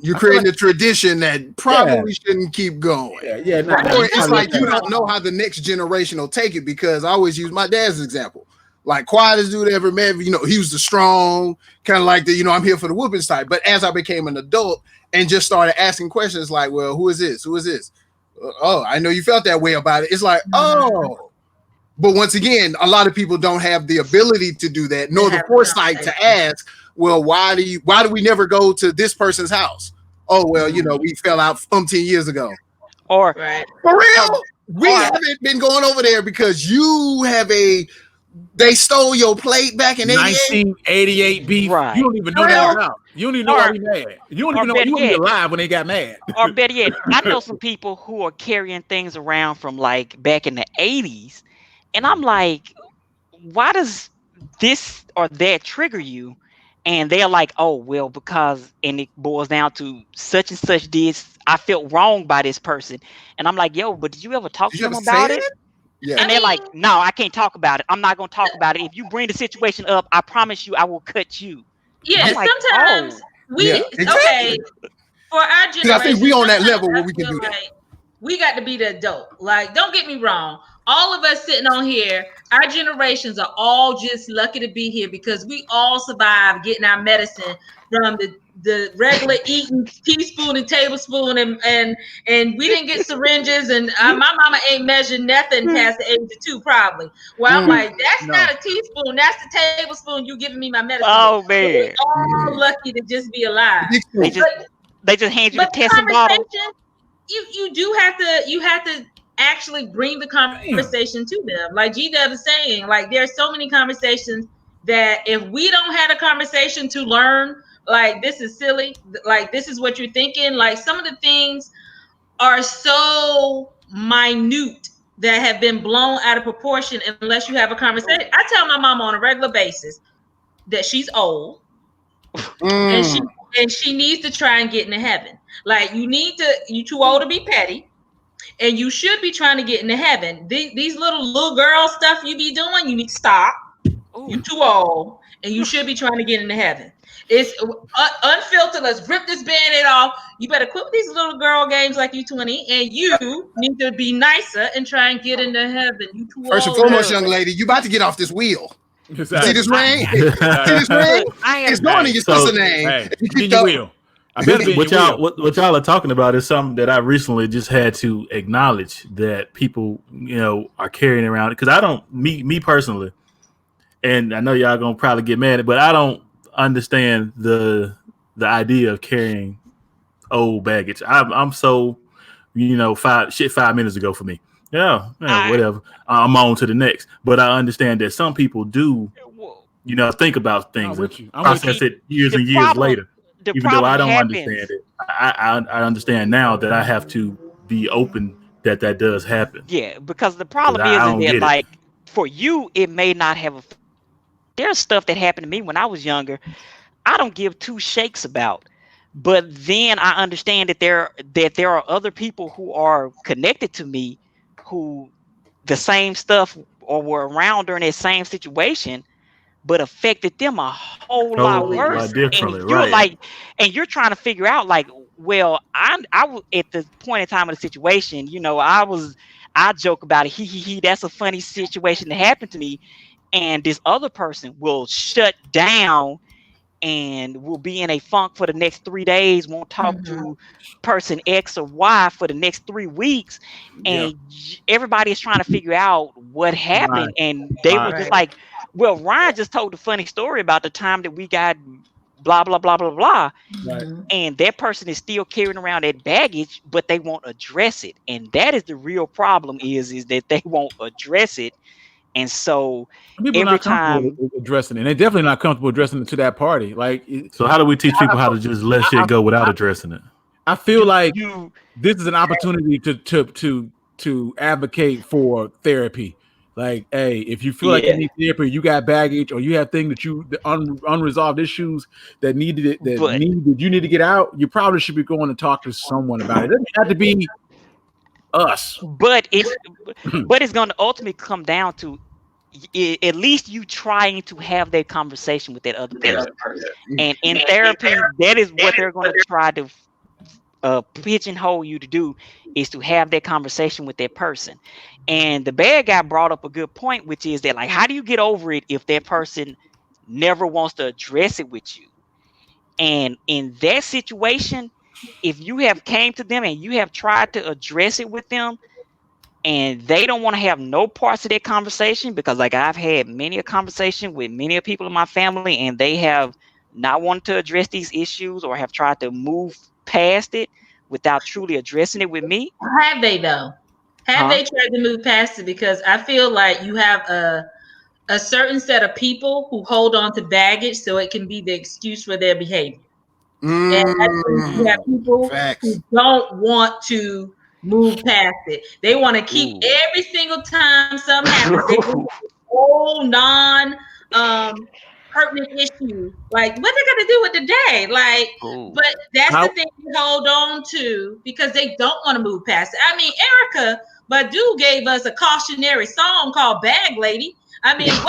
You're creating a tradition that probably shouldn't keep going. It's like you don't know how the next generation will take it, because I always use my dad's example. Like, quietest dude ever met, he was the strong, kind of like the, I'm here for the whoopings type. But as I became an adult and just started asking questions like, well, who is this? Who is this? Oh, I know you felt that way about it. It's like, oh. But once again, a lot of people don't have the ability to do that, nor the foresight to ask, well, why do we never go to this person's house? Oh, well, we fell out 15 years ago. Or for real, we haven't been going over there because you have they stole your plate back in 1988 beef. Right. You don't even know that about. You don't even know why we mad. You don't even know you weren't alive when they got mad. Or better yet, I know some people who are carrying things around from like back in the 80s. And I'm like, why does this or that trigger you? And they're like, oh, well, because, and it boils down to such and such this, I felt wrong by this person. And I'm like, yo, but did you ever talk to them about it? Yeah. And they're like, no, I can't talk about it. I'm not going to talk about it. If you bring the situation up, I promise you I will cut you. Yeah, like, sometimes okay, for our generation, I think we on that level where we can do that. We got to be the adult. Like, don't get me wrong. All of us sitting on here, our generations are all just lucky to be here because we all survived getting our medicine from the regular eating teaspoon and tablespoon, and we didn't get syringes, and my mama ain't measured nothing past the age of 2 probably. Well, I'm like, that's not a teaspoon, that's the tablespoon you giving me my medicine. Oh man, we're all lucky to just be alive. They just hand you the testing bottle. You have to actually bring the conversation to them. Like G-Dub is saying, like there's so many conversations that if we don't have a conversation to learn, like this is silly, like this is what you're thinking, like some of the things are so minute that have been blown out of proportion unless you have a conversation. I tell my mama on a regular basis that she's old and she needs to try and get into heaven. Like you too old to be petty. And you should be trying to get into heaven. These little girl stuff you be doing, you need to stop. You too old, and you should be trying to get into heaven. It's unfiltered. Let's rip this band-aid off. You better quit with these little girl games like you 20, and you need to be nicer and try and get into heaven. You too First and old. foremost, young lady, you about to get off this wheel. Exactly. See this ring? See this ring? It's going in your sister name. Hey, you will. What y'all are talking about is something that I recently just had to acknowledge that people, are carrying around. Because I don't, me personally, and I know y'all gonna probably get mad, but I don't understand the idea of carrying old baggage. I'm so, 5 minutes ago for me. Yeah, whatever. I'm on to the next. But I understand that some people do, think about things and process it years and years later. Even though I don't understand it, I understand now that I have to be open that does happen. Yeah, because the problem is that, like, for you, it may not have. There's stuff that happened to me when I was younger. I don't give two shakes about. But then I understand that there are other people who are connected to me who the same stuff or were around during that same situation, but affected them a whole lot worse. Differently, and you're right? And you're trying to figure out, like, well, I was at the point in time of the situation. I joke about it. He. That's a funny situation that happened to me, and this other person will shut down and will be in a funk for the next 3 days. Won't talk to person X or Y for the next 3 weeks, and everybody is trying to figure out what happened. And they were just like, well, Ryan just told a funny story about the time that we got blah, blah, blah, blah, blah. Right. And that person is still carrying around that baggage, but they won't address it. And that is the real problem is that they won't address it. And so people every time addressing it, and they're definitely not comfortable addressing it to that party. Like, so how do we teach people how to just let shit go without addressing it? I feel like this is an opportunity to advocate for therapy. Like, hey, if you feel like you need therapy, you got baggage, or you have things that unresolved issues that you need to get out, you probably should be going to talk to someone about it. It doesn't have to be us. But it's going to ultimately come down to at least you trying to have that conversation with that other person. And in therapy, that is what they're going to try to pigeonhole you to do, is to have that conversation with that person. And the bad guy brought up a good point, which is that, like, how do you get over it if that person never wants to address it with you? And in that situation, if you have came to them and you have tried to address it with them, and they don't want to have no parts of that conversation, because, like, I've had many a conversation with many people in my family, and they have not wanted to address these issues or have tried to move past it without truly addressing it with me. Have they though? Have they tried to move past it? Because I feel like you have a certain set of people who hold on to baggage so it can be the excuse for their behavior. And I think you have people who don't want to move past it. They want to keep every single time something happens, they do whole pertinent issue. Like, what they got to do with the day? Like, but that's the thing they hold on to because they don't want to move past it. I mean, Erica Badu gave us a cautionary song called "Bag Lady." I mean, is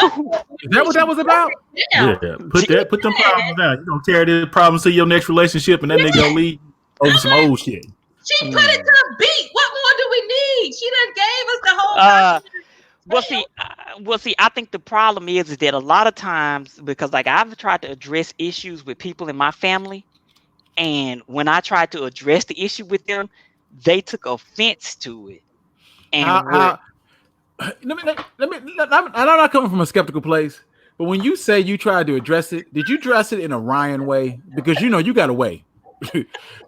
that what that was about? Yeah. Put them problems down. You don't carry the problems to your next relationship, and then they gonna lead over some old shit. She put it to a beat. What more do we need? She done gave us the whole. Well, see, I think the problem is that a lot of times, because, like, I've tried to address issues with people in my family, and when I tried to address the issue with them, they took offense to it. And I'm not coming from a skeptical place, but when you say you tried to address it, did you address it in a Ryan way? Because you got a way.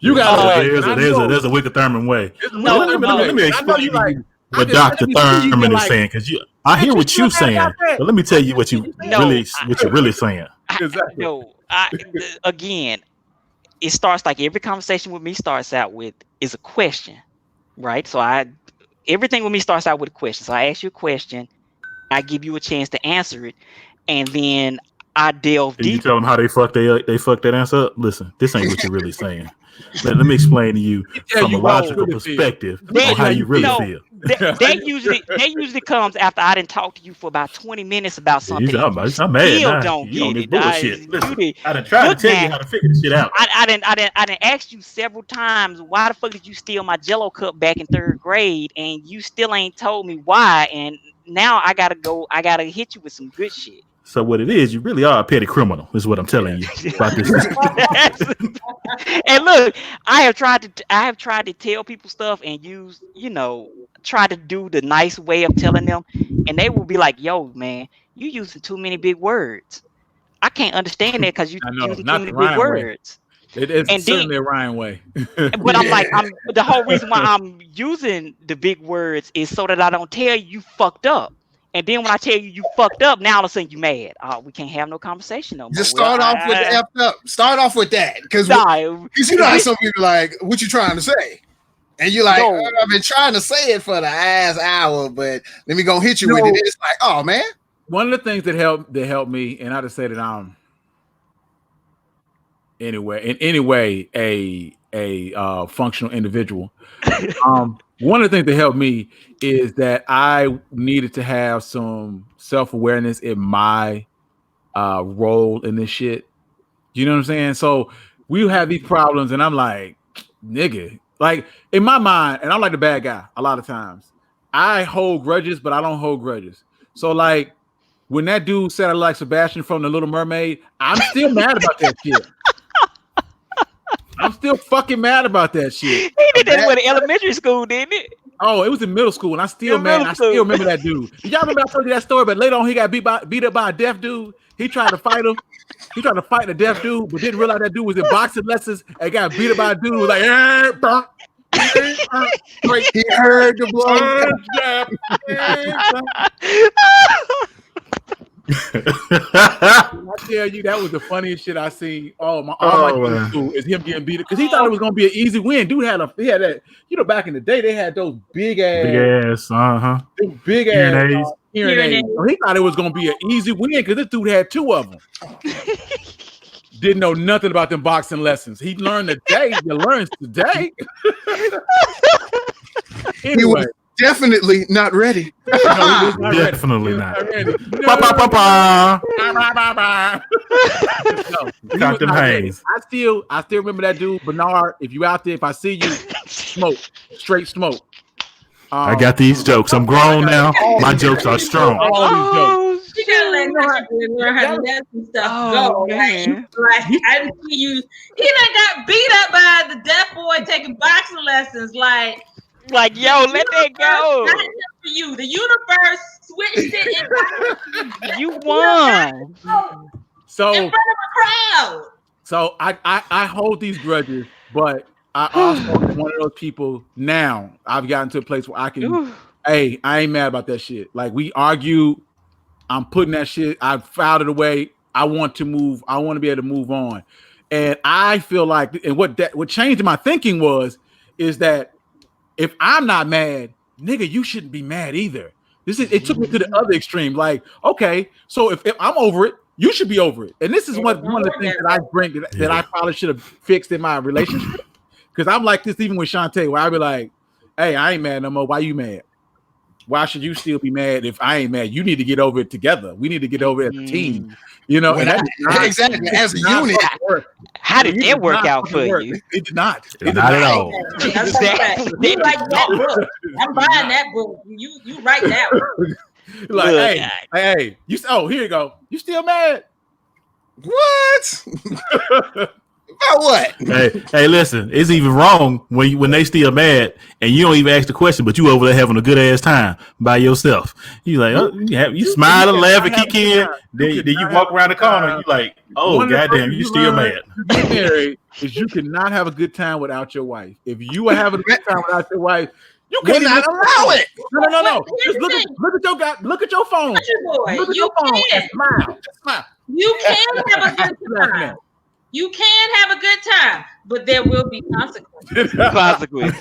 You got a way. There's a Wicked Thurman way. Let me explain what Dr. Thurman is saying, because I hear what you're saying, but let me tell you what you're really saying. Again, it starts like every conversation with me starts out with is a question, right? So everything with me starts out with a question. So I ask you a question, I give you a chance to answer it, and then I delve And you deep. tell them how they fucked that answer up. Listen, this ain't what you're really saying. Let me explain to you from a logical perspective on how you really feel. That usually comes after I didn't talk to you for about 20 minutes about something. I'm mad Still now. don't You on get this it. bullshit. Listen, I done tried to tell you how to figure this shit out. I didn't ask you several times, why the fuck did you steal my Jello cup back in 3rd grade, and you still ain't told me why, and now I gotta hit you with some good shit. So what it is, you really are a petty criminal, is what I'm telling you about this. And look, I have tried to tell people stuff and try to do the nice way of telling them, and they will be like, yo, man, you using too many big words. I can't understand that because you using too many big words. It's certainly a Ryan way. But I'm the whole reason why I'm using the big words is so that I don't tell you fucked up. And then when I tell you fucked up, now all of a sudden you mad. Oh, we can't have no conversation no more. Just start off with the effed up. Start off with that. Because you know how some people like, what you trying to say? And you're like, I've been trying to say it for the last hour, but let me go hit you with it. It's like, oh man. One of the things that helped me, and I just say that I'm a functional individual. One of the things that helped me is that I needed to have some self-awareness in my role in this shit. You know what I'm saying? So we have these problems, and I'm like, nigga, like in my mind, and I'm like the bad guy a lot of times. I hold grudges, but I don't hold grudges. So like when that dude said I like Sebastian from The Little Mermaid, I'm still mad about that shit. I'm still fucking mad about that shit. He did that in elementary school, didn't it? Oh, it was in middle school, and I still mad. I still remember that dude. Y'all remember I told you that story? But later on, he got beat up by a deaf dude. He tried to fight him. He tried to fight the deaf dude, but didn't realize that dude was in boxing lessons and got beat up by a dude who was like, he heard the blow. I tell you, that was the funniest shit I seen. My school is him getting beat because he thought it was gonna be an easy win. Dude had that. Back in the day, they had those big ass hearing aids. So he thought it was gonna be an easy win because this dude had 2 of them. Didn't know nothing about them boxing lessons. He learned today. He learns today. Anyway. Definitely not ready. Definitely not. Captain Hayes. I still remember that dude, Bernard. If you out there, if I see you, straight smoke. I got these jokes. I'm grown now. My jokes are strong. You gotta let people learn how to let some stuff go. Man. I didn't see you. He done got beat up by the deaf boy taking boxing lessons. Like, yo, let that go. Not for you. The universe switched it and you won. So in front of a crowd. So I hold these grudges, but I also am one of those people now. I've gotten to a place where I can hey, I ain't mad about that shit. Like we argue, I'm putting that shit, I filed it away. I want to move, I want to be able to move on. And I feel like, and what changed my thinking is that if I'm not mad, nigga, you shouldn't be mad either. It took me to the other extreme. Like, okay, so if I'm over it, you should be over it. And this is one of the things that I bring that I probably should have fixed in my relationship. Because I'm like this even with Shantae, where I be like, hey, I ain't mad no more. Why you mad? Why should you still be mad if I ain't mad? You need to get over it together. We need to get over it as a team. You know, exactly as a unit. How did that work out for you? It did not. Not at all. You like that book? I'm buying that book. You write that one. Like, hey, you. Oh, here you go. You still mad? What? About what? Hey, listen. It's even wrong when they still mad and you don't even ask the question, but you over there having a good ass time by yourself. You like, you smile and laugh and kick in. Then you walk around the corner. And you like, oh goddamn, you still mad. Get married is you cannot have a good time without your wife. If you are having a good time without your wife, you cannot allow it. No. Just look at your phone. Look at your phone and smile. You can have a good time. You can have a good time, but there will be consequences. Consequences.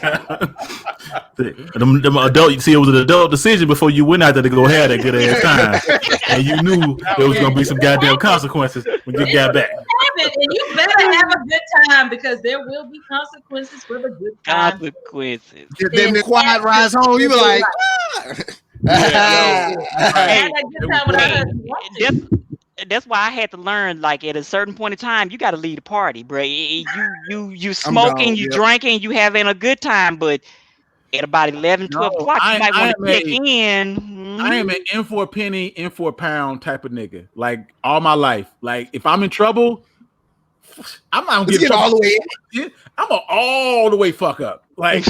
Them adult, you see, it was an adult decision before you went out there to go have that good ass time, and you knew there was gonna be some goddamn consequences when you got back. And you better have a good time because there will be consequences for the good time. Consequences. Then the quiet rides home. You were like, Hey, Have a good time without her if you want to. that's why I had to learn. Like at a certain point in time, you got to leave the party, bro. You smoking, gone, you yep. drinking, you having a good time, but at about 11, 12 o'clock, you might want to check in. I am an in for a penny, in for a pound type of nigga. Like all my life. Like if I'm in trouble, I'm not gonna get all the way in. I'm gonna all the way fuck up. Like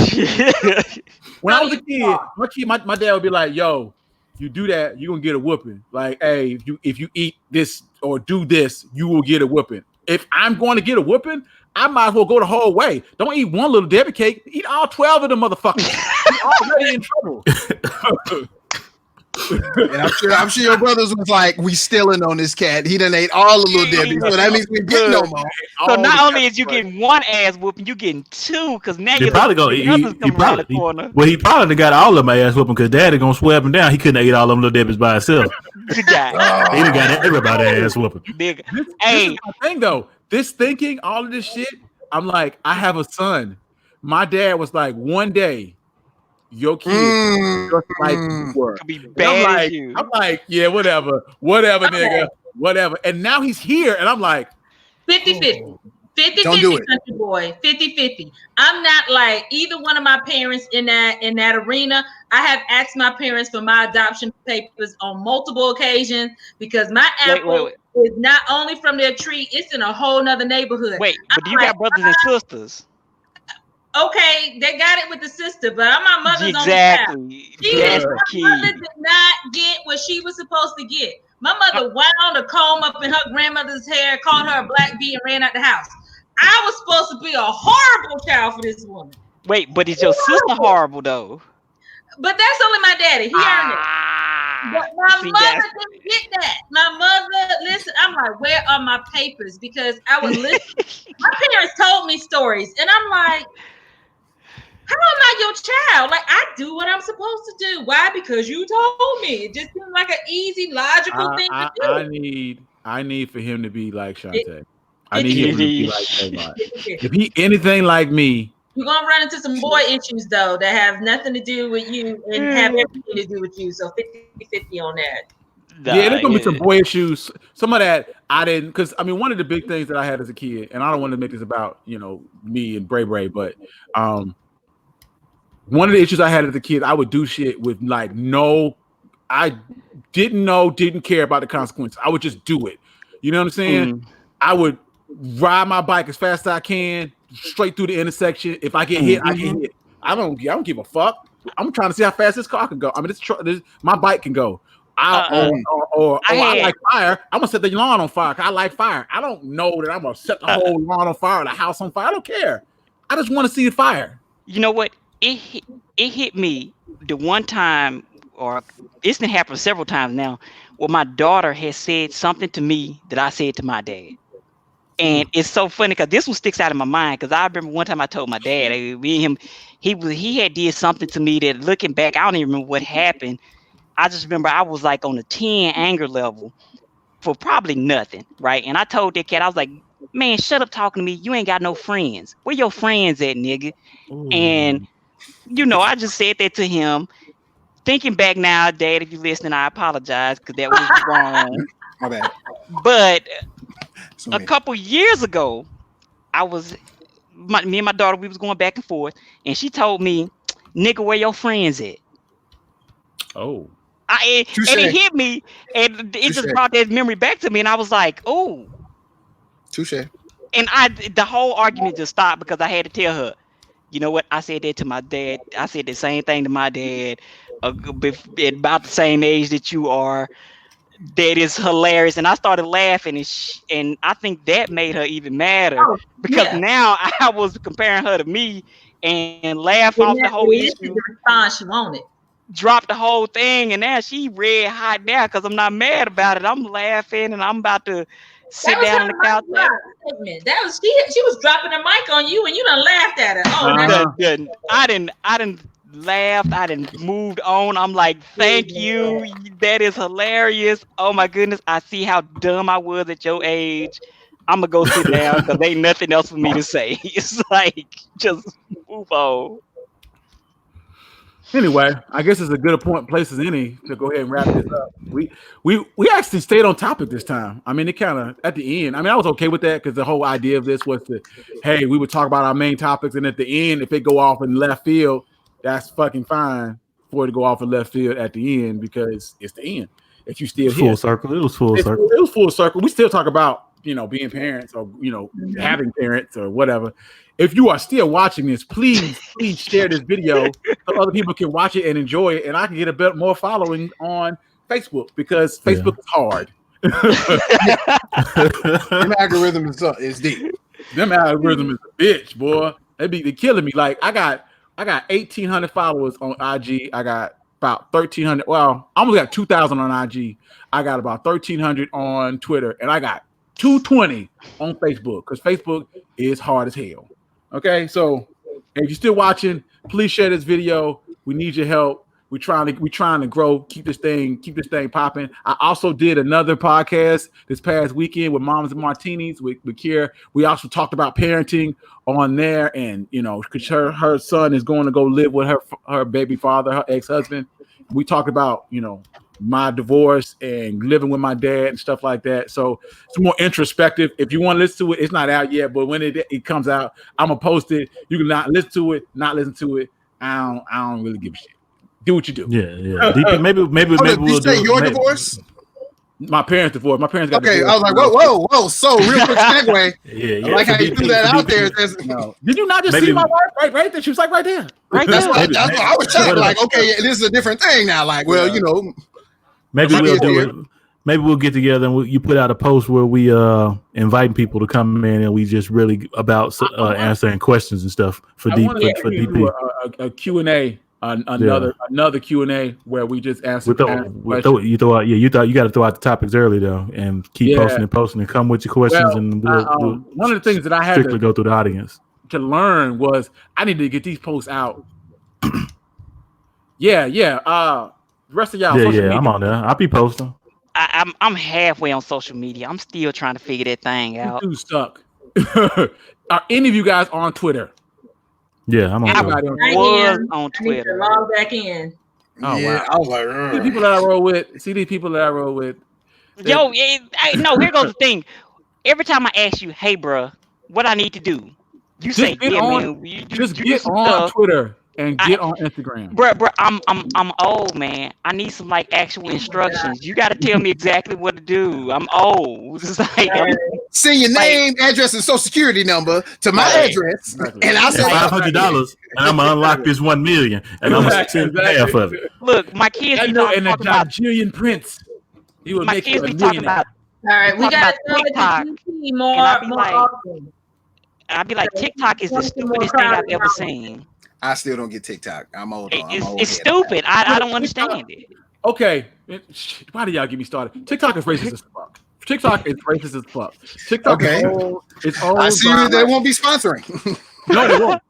when I was a kid, my dad would be like, "Yo, you do that, you're gonna get a whooping. Like, hey, if you eat this or do this, you will get a whooping. If I'm going to get a whooping, I might as well go the whole way. Don't eat one little Debbie cake. Eat all 12 of them motherfuckers. You're already in trouble." And I'm sure your brothers was like, we stealing on this cat. He done ate all the little Debbie, so that means we get no more. So not only is you getting one ass whooping, you getting two because now you're probably gonna he probably got all of my ass whooping because daddy gonna swear up and down he couldn't eat all them little Debbies by himself. He done got everybody ass whooping. This is my thing though. This thinking, all of this shit, I'm like, I have a son. My dad was like, one day, your kid just like you were. Could be bad I'm like, yeah, whatever, nigga, whatever. And now he's here, and I'm like, 50-50. 50-50, country boy. 50-50. I'm not like either one of my parents in that arena. I have asked my parents for my adoption papers on multiple occasions because my apple is not only from their tree, it's in a whole nother neighborhood. Wait, but you got brothers and sisters. Okay, they got it with the sister, but I'm my mother's only child. My mother did not get what she was supposed to get. My mother wound a comb up in her grandmother's hair, called her a black bee, and ran out the house. I was supposed to be a horrible child for this woman. Wait, but is your sister horrible though? But that's only my daddy. He earned it. But my mother didn't get that. My mother, listen, I'm like, where are my papers? Because I was listening. My parents told me stories, and I'm like, how am I your child? Like, I do what I'm supposed to do. Why? Because you told me. It just seemed like an easy, logical thing to do. I need for him to be like Shantae. I need him to be like Tamar. If he anything like me, you're gonna run into some boy issues though that have nothing to do with you and have everything to do with you. So 50-50 on that. Yeah, there's gonna be some boy issues. Some of that I didn't, because I mean, one of the big things that I had as a kid, and I don't want to make this about me and Bray Bray, but one of the issues I had as a kid, I would do shit with like I didn't care about the consequences. I would just do it. You know what I'm saying? I would ride my bike as fast as I can, straight through the intersection. If I get hit, I get hit. I don't give a fuck. I'm trying to see how fast this car can go. I mean, my bike can go. I like fire. I'm gonna set the lawn on fire. I like fire. I don't know that I'm gonna set the whole lawn on fire, or the house on fire. I don't care. I just want to see the fire. You know what? It hit me the one time, or it's been happened several times now, where my daughter has said something to me that I said to my dad. And it's so funny because this one sticks out in my mind because I remember one time I told my dad, me and him, he had did something to me that looking back, I don't even remember what happened. I just remember I was like on a 10 anger level for probably nothing, right? And I told that cat, I was like, man, shut up talking to me. You ain't got no friends. Where your friends at, nigga? Ooh. And, I just said that to him. Thinking back now, Dad, if you're listening, I apologize because that was wrong. My bad. But a couple years ago, me and my daughter, we was going back and forth, and she told me, nigga, where your friends at? Oh. And it hit me, and it just brought that memory back to me, and I was like, oh. Touche. And the whole argument just stopped because I had to tell her, you know what? I said that to my dad. I said the same thing to my dad at about the same age that you are. That is hilarious. And I started laughing, and I think that made her even madder because now I was comparing her to me and laugh off the whole issue. The response she wanted. Drop the whole thing, and now she red hot now because I'm not mad about it. I'm laughing, and I'm about to sit down on the couch. That was she was dropping the mic on you, and you done laughed at her. Oh, I didn't laughed. I didn't moved on. I'm like, thank you. That is hilarious. Oh my goodness. I see how dumb I was at your age. I'm gonna go sit down because ain't nothing else for me to say. It's like just move on. Anyway, I guess it's a good place as any to go ahead and wrap this up. We actually stayed on topic this time. I mean, it kind of at the end. I mean, I was okay with that because the whole idea of this was hey, we would talk about our main topics, and at the end, if it go off in left field, that's fucking fine for it to go off in left field at the end because it's the end. If you still full circle, it was full circle. It was full circle. We still talk about being parents or having parents or whatever. If you are still watching this, please share this video so other people can watch it and enjoy it, and I can get a bit more following on Facebook because Facebook is hard. Them algorithm is deep. Them algorithm is a bitch, boy. They killing me. Like I got 1,800 followers on IG. I got about 1,300. Well, I almost got 2,000 on IG. I got about 1,300 on Twitter, and I got 220 on Facebook because Facebook is hard as hell. Okay, so if you're still watching, please share this video. We need your help. We're trying to grow, keep this thing popping. I also did another podcast this past weekend with Moms and Martinis with Kiera. We also talked about parenting on there, and because her son is going to go live with her baby father, her ex-husband. We talked about my divorce and living with my dad and stuff like that. So it's more introspective. If you want to listen to it, it's not out yet, but when it comes out, I'm gonna post it. You can not listen to it, not listen to it. I don't really give a shit. Do what you do. Yeah. Maybe we'll do your divorce. My parents divorced. My parents got divorced. I was like, whoa. So real quick segue. Yeah. I like how you threw that out there. No. Did you not just see my wife right there? She was like right there. Right there. I was shocked. Like, okay, this is a different thing now. Like, well, maybe we'll do it. Maybe we'll get together and you put out a post where we inviting people to come in and we just really about answering questions and stuff for DP. A Q&A. Another Q&A where we just answer questions. You got to throw out the topics early though and keep posting and come with your questions and we'll one of the things that I had strictly go through the audience to learn was I need to get these posts out. The rest of y'all. I'm on there. I'll be posting. I'm halfway on social media. I'm still trying to figure that thing out. You suck. Are any of you guys on Twitter? Yeah, I'm on Twitter. I was on Twitter. I need to log back in. Oh yeah, wow! I was like, See the people that I roll with. Yo, no. Here goes the thing. Every time I ask you, "Hey, bro, what I need to do?" You say, "Yeah, man." Just get on Twitter and get on Instagram. Bro, I'm old, man. I need some actual instructions. You got to tell me exactly what to do. I'm old. It's send your name, address, and social security number to my address, and I'll send $500, and I'm gonna unlock this 1 million, and I'm gonna send half of it. Look, my kids. And the Nigerian prince. You will make you a millionaire. All right, we got TikTok. more often. I'd be like, TikTok is the stupidest thing I've ever seen. I still don't get TikTok. I'm old. It's stupid. I don't understand it. Okay, why do y'all get me started? TikTok is racist as fuck. TikTok is racist as fuck. TikTok is old. I see they won't be sponsoring. No, they won't.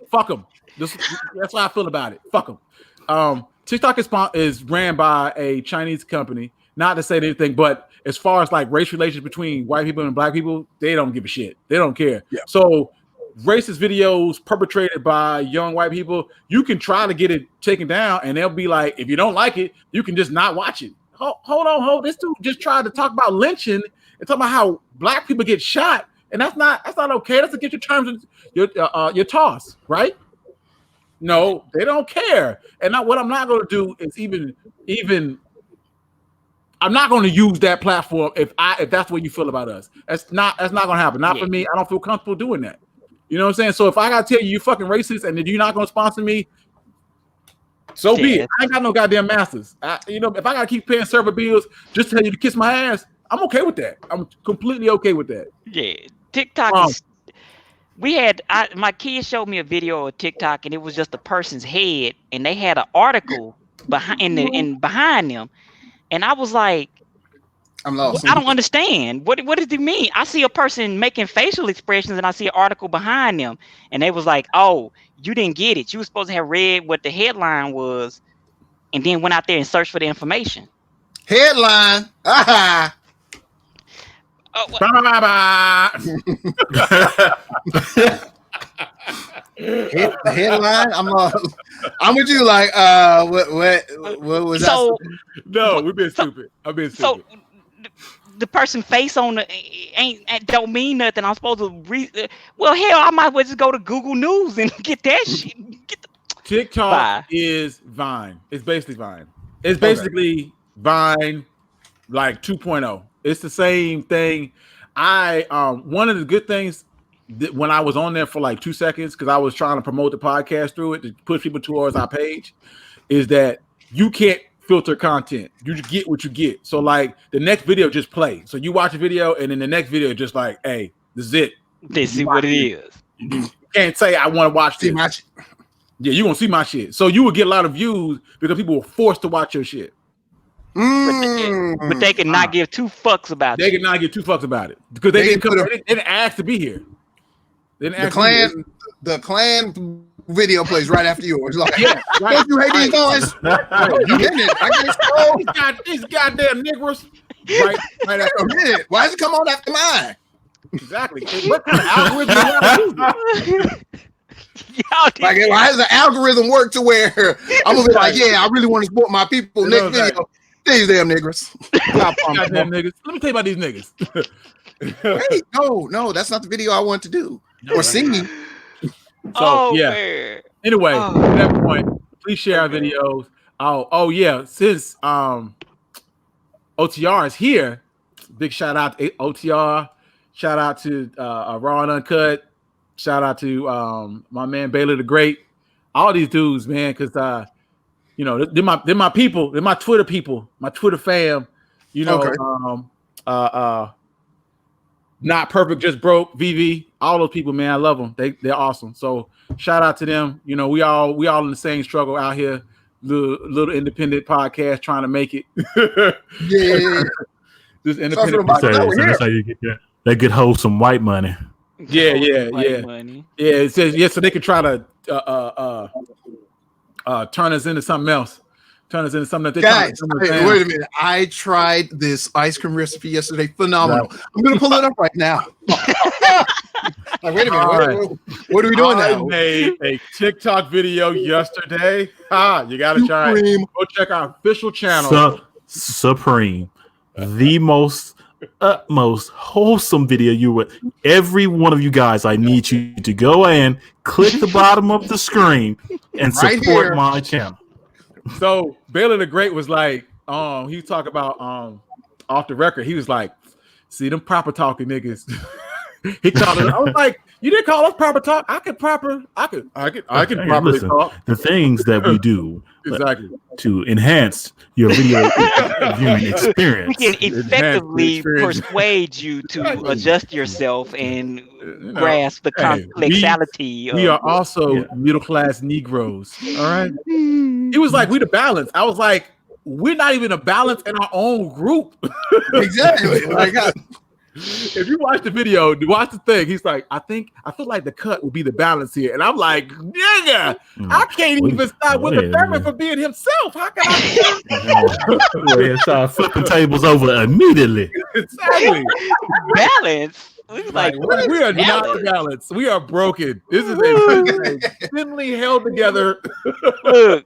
Fuck them. That's how I feel about it. Fuck them. TikTok is ran by a Chinese company. Not to say anything, but as far as race relations between white people and black people, they don't give a shit. They don't care. Yeah. So racist videos perpetrated by young white people, you can try to get it taken down, and they'll be like, if you don't like it, you can just not watch it. Hold on. This dude just tried to talk about lynching and talk about how black people get shot, and that's not okay. That's against your terms of your toss, right? No, they don't care. And what I'm not going to do is even I'm not going to use that platform if that's what you feel about us. That's not going to happen. Not for me. I don't feel comfortable doing that. You know what I'm saying? So if I got to tell you fucking racist and you're not going to sponsor me, so be it. I ain't got no goddamn masters. If I got to keep paying server bills just to tell you to kiss my ass, I'm okay with that. I'm completely okay with that. Yeah. TikTok is... my kids showed me a video of TikTok, and it was just a person's head, and they had an article behind them. And I was like... I'm lost. I don't understand. What does it mean? I see a person making facial expressions and I see an article behind them. And they was like, oh, you didn't get it. You were supposed to have read what the headline was and then went out there and searched for the information. Headline. Aha. The headline. I'm with you. Like, what was so? that? No, we've been stupid. I've been stupid. So the person face on the ain't don't mean nothing. I'm supposed to well, hell, I might as well just go to Google News and get that shit. TikTok is Vine. It's basically Vine. It's basically Vine, like 2.0. It's the same thing. One of the good things when I was on there for like 2 seconds, because I was trying to promote the podcast through it to push people towards our page, is that you can't filter content. You just get what you get. So like the next video just play. So you watch a video and then the next video just like, hey, this is it. This is what it is. You can't say I want to watch this. Yeah, you're gonna see my shit. So you will get a lot of views because people were forced to watch your shit. But they can not give two fucks about it. They can not give two fucks about it. Because they didn't ask to be here. The clan video plays right after yours. Like, yeah, right. Don't you hate these guys? You getting it? I get it. These goddamn niggers. Right after a minute. Why does it come on after mine? Exactly. What kind of algorithm are you like, why does the algorithm work to where I'm gonna be like, yeah, I really want to support my people. Next video, these damn niggers. Goddamn niggas. Let me tell you about these niggas. Hey, no, that's not the video I want to do or singing. So man. Anyway, at that point, please share our videos. Oh yeah, since OTR is here, big shout out to OTR. Shout out to Raw and Uncut. Shout out to my man Baylor the Great. All these dudes, man, because you know, they're my people, they're my Twitter people, my Twitter fam. You know, Not Perfect, Just Broke, VV, all those people, man, I love them. They're awesome. So shout out to them. You know, we all in the same struggle out here. Little independent podcast trying to make it. Yeah. This independent podcast. So that's how you get that good wholesome white money. Yeah. Money. Yeah, it says so they can try to turn us into something else. Guys, wait a minute. I tried this ice cream recipe yesterday. Phenomenal. Right. I'm gonna pull it up right now. Like, wait a minute. What are we doing now? I made a TikTok video yesterday. You gotta try it. Go check our official channel. Supreme. The most utmost wholesome video you would. Every one of you guys, I need you to go and click the bottom of the screen and support my channel. So Baylor the Great was like, he talked about off the record. He was like, see them proper talking niggas. He called it. I was like, you didn't call us proper talk. I could properly talk. The things that we do exactly to enhance your video viewing experience. We can effectively persuade you to adjust yourself and grasp the complexity. We are also middle class Negroes. All right. He was like, we the balance. I was like, we're not even a balance in our own group. Exactly. If you watch the video, watch the thing. He's like, I feel like the cut will be the balance here. And I'm like, nigga, I can't even stop with the Thurman for being himself. How can I start flipping tables over immediately? Exactly. Balance. We are not balanced. We are broken. This is a thinly held together. Look,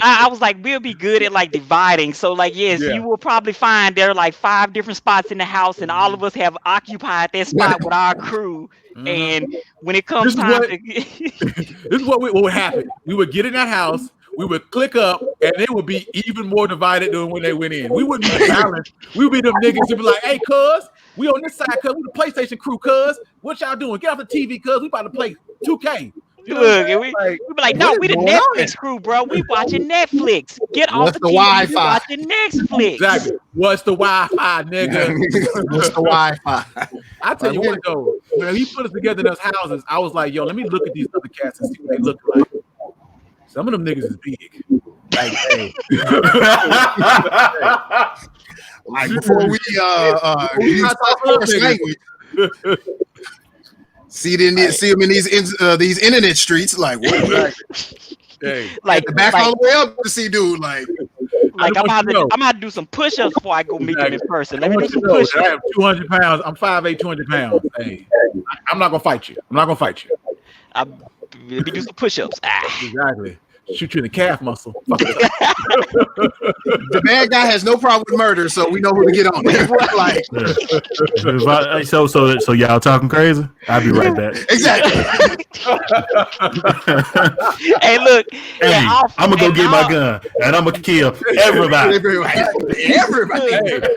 I was like, we'll be good at like dividing. So like, you will probably find there are like 5 different spots in the house, and all of us have occupied that spot with our crew. And when it comes this is what would happen. We would get in that house. We would click up, and they would be even more divided than when they went in. We wouldn't be balanced. We would be them niggas who'd be like, hey, cuz, we on this side, cuz, we the PlayStation crew, cuz. What y'all doing? Get off the TV, cuz. We about to play 2K. Look, and we be like, no, we the Netflix crew, bro. We watching Netflix. Get off the TV. Wi-Fi? Watching Netflix. Exactly. What's the Wi-Fi, nigga? What's the Wi-Fi? I tell you what, though. When he put us together in those houses, I was like, yo, let me look at these other cats and see what they look like. Some of them niggas is big. Like, hey. Like before we use coarse language. See them in these internet streets. Like what? Hey, Like back all the way up to see dude. Like I'm about to do some push-ups before I go meet them in person. Let me do some I push-ups. have 200 pounds. I'm 5'8", 200 pounds. Hey, I'm not gonna fight you. Let me do some push-ups. Exactly. Shoot you in the calf muscle. the bad guy has no problem with murder, so we know who to get on. Like, so y'all talking crazy? I'll be right back. Exactly. Hey, look. Hey, I'm gonna go get my gun and I'm gonna kill everybody. Everybody. Hey,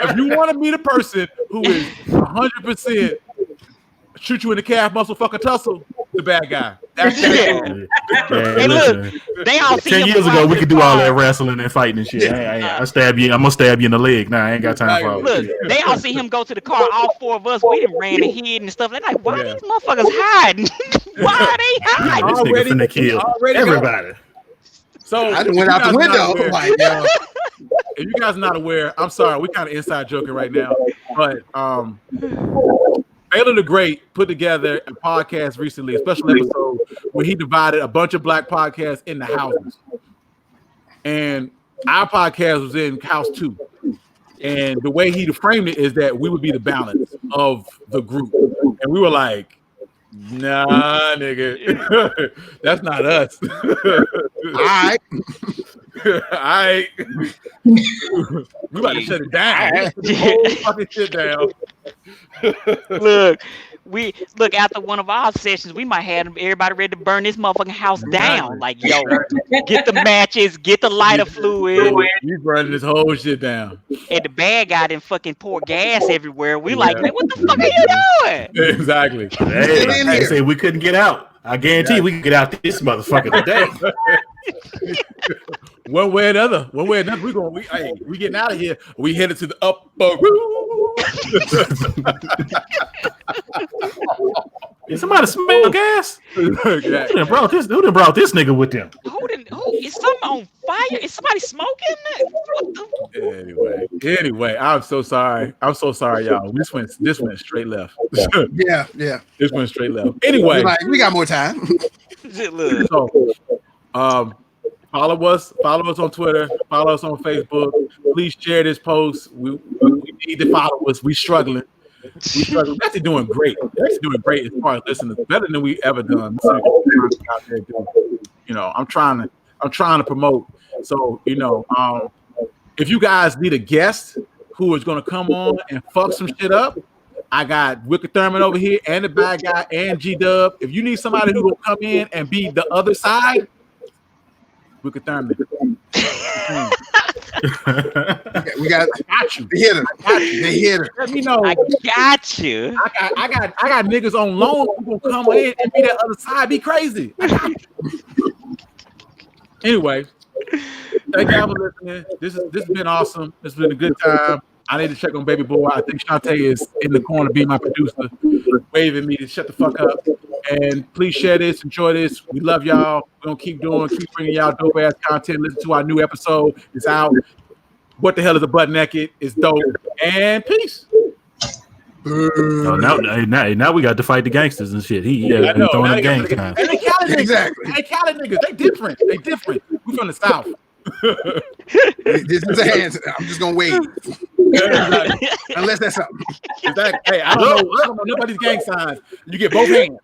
if you want to meet a person who is 100% shoot you in the calf muscle, fucking tussle, the bad guy. That's Hey, look, they all see 10 him years ago, we could do all car. that wrestling and fighting and shit. I'm gonna stab you in the leg. Nah, I ain't got time for all Look, that. they all see him go to the car. All four of us, we done ran and hid and stuff. They're like, why these motherfuckers hiding? Why are they hiding? This nigga finna kill everybody. So I done went out the window. Like, yo. If you guys are not aware, I'm sorry, we kind of inside joking right now, but Baylor the Great put together a podcast recently, a special episode where he divided a bunch of black podcasts into houses. And our podcast was in house 2. And the way he framed it is that we would be the balance of the group. And we were like, nah, nigga, that's not us. All right. All right. We about to shut it down. Whole fucking shit down. Look, after one of our sessions, we might have everybody ready to burn this motherfucking house down. Like, yo, get the matches, get the lighter fluid. We burning this whole shit down. And the bad guy didn't fucking pour gas everywhere. We like, man, what the fuck are you doing? Exactly. Hey, like I said, we couldn't get out. I guarantee we can get out this motherfucker today. One way or another, we getting out of here. We headed to the upper room. Did somebody smell gas? Who done brought this nigga with them? Who is something on fire? Is somebody smoking? Anyway, I'm so sorry, y'all. This went straight left. Yeah. This went straight left. Anyway, we got more time. So, follow us on Twitter, follow us on Facebook. Please share this post. We need to follow us. We struggling. We're actually doing great. As far as listeners, better than we ever done. You know, I'm trying to promote. So, you know, if you guys need a guest who is going to come on and fuck some shit up, I got Wicked Thurman over here and the bad guy and G-Dub. If you need somebody who will come in and be the other side, Wicked Thurman. We got you. The hitter. Let me know. I got you. I got niggas on loan who gonna come in and be that other side. Be crazy. I got you. Anyway, thank y'all for listening. This has been awesome. This has been a good time. I need to check on baby boy. I think Shantae is in the corner being my producer, waving me to shut the fuck up. And please share this, enjoy this. We love y'all. We're gonna keep bringing y'all dope ass content. Listen to our new episode. It's out. What the hell is a butt naked? It's dope. And peace. Oh, now we got to fight the gangsters and shit. He throwing the gang time. And they Cali Exactly. niggas. They Cali niggas. They different. We from the South. This is a hand. I'm just gonna wait. Unless that's something. Exactly. Hey, I don't know nobody's gang signs. You get both hands.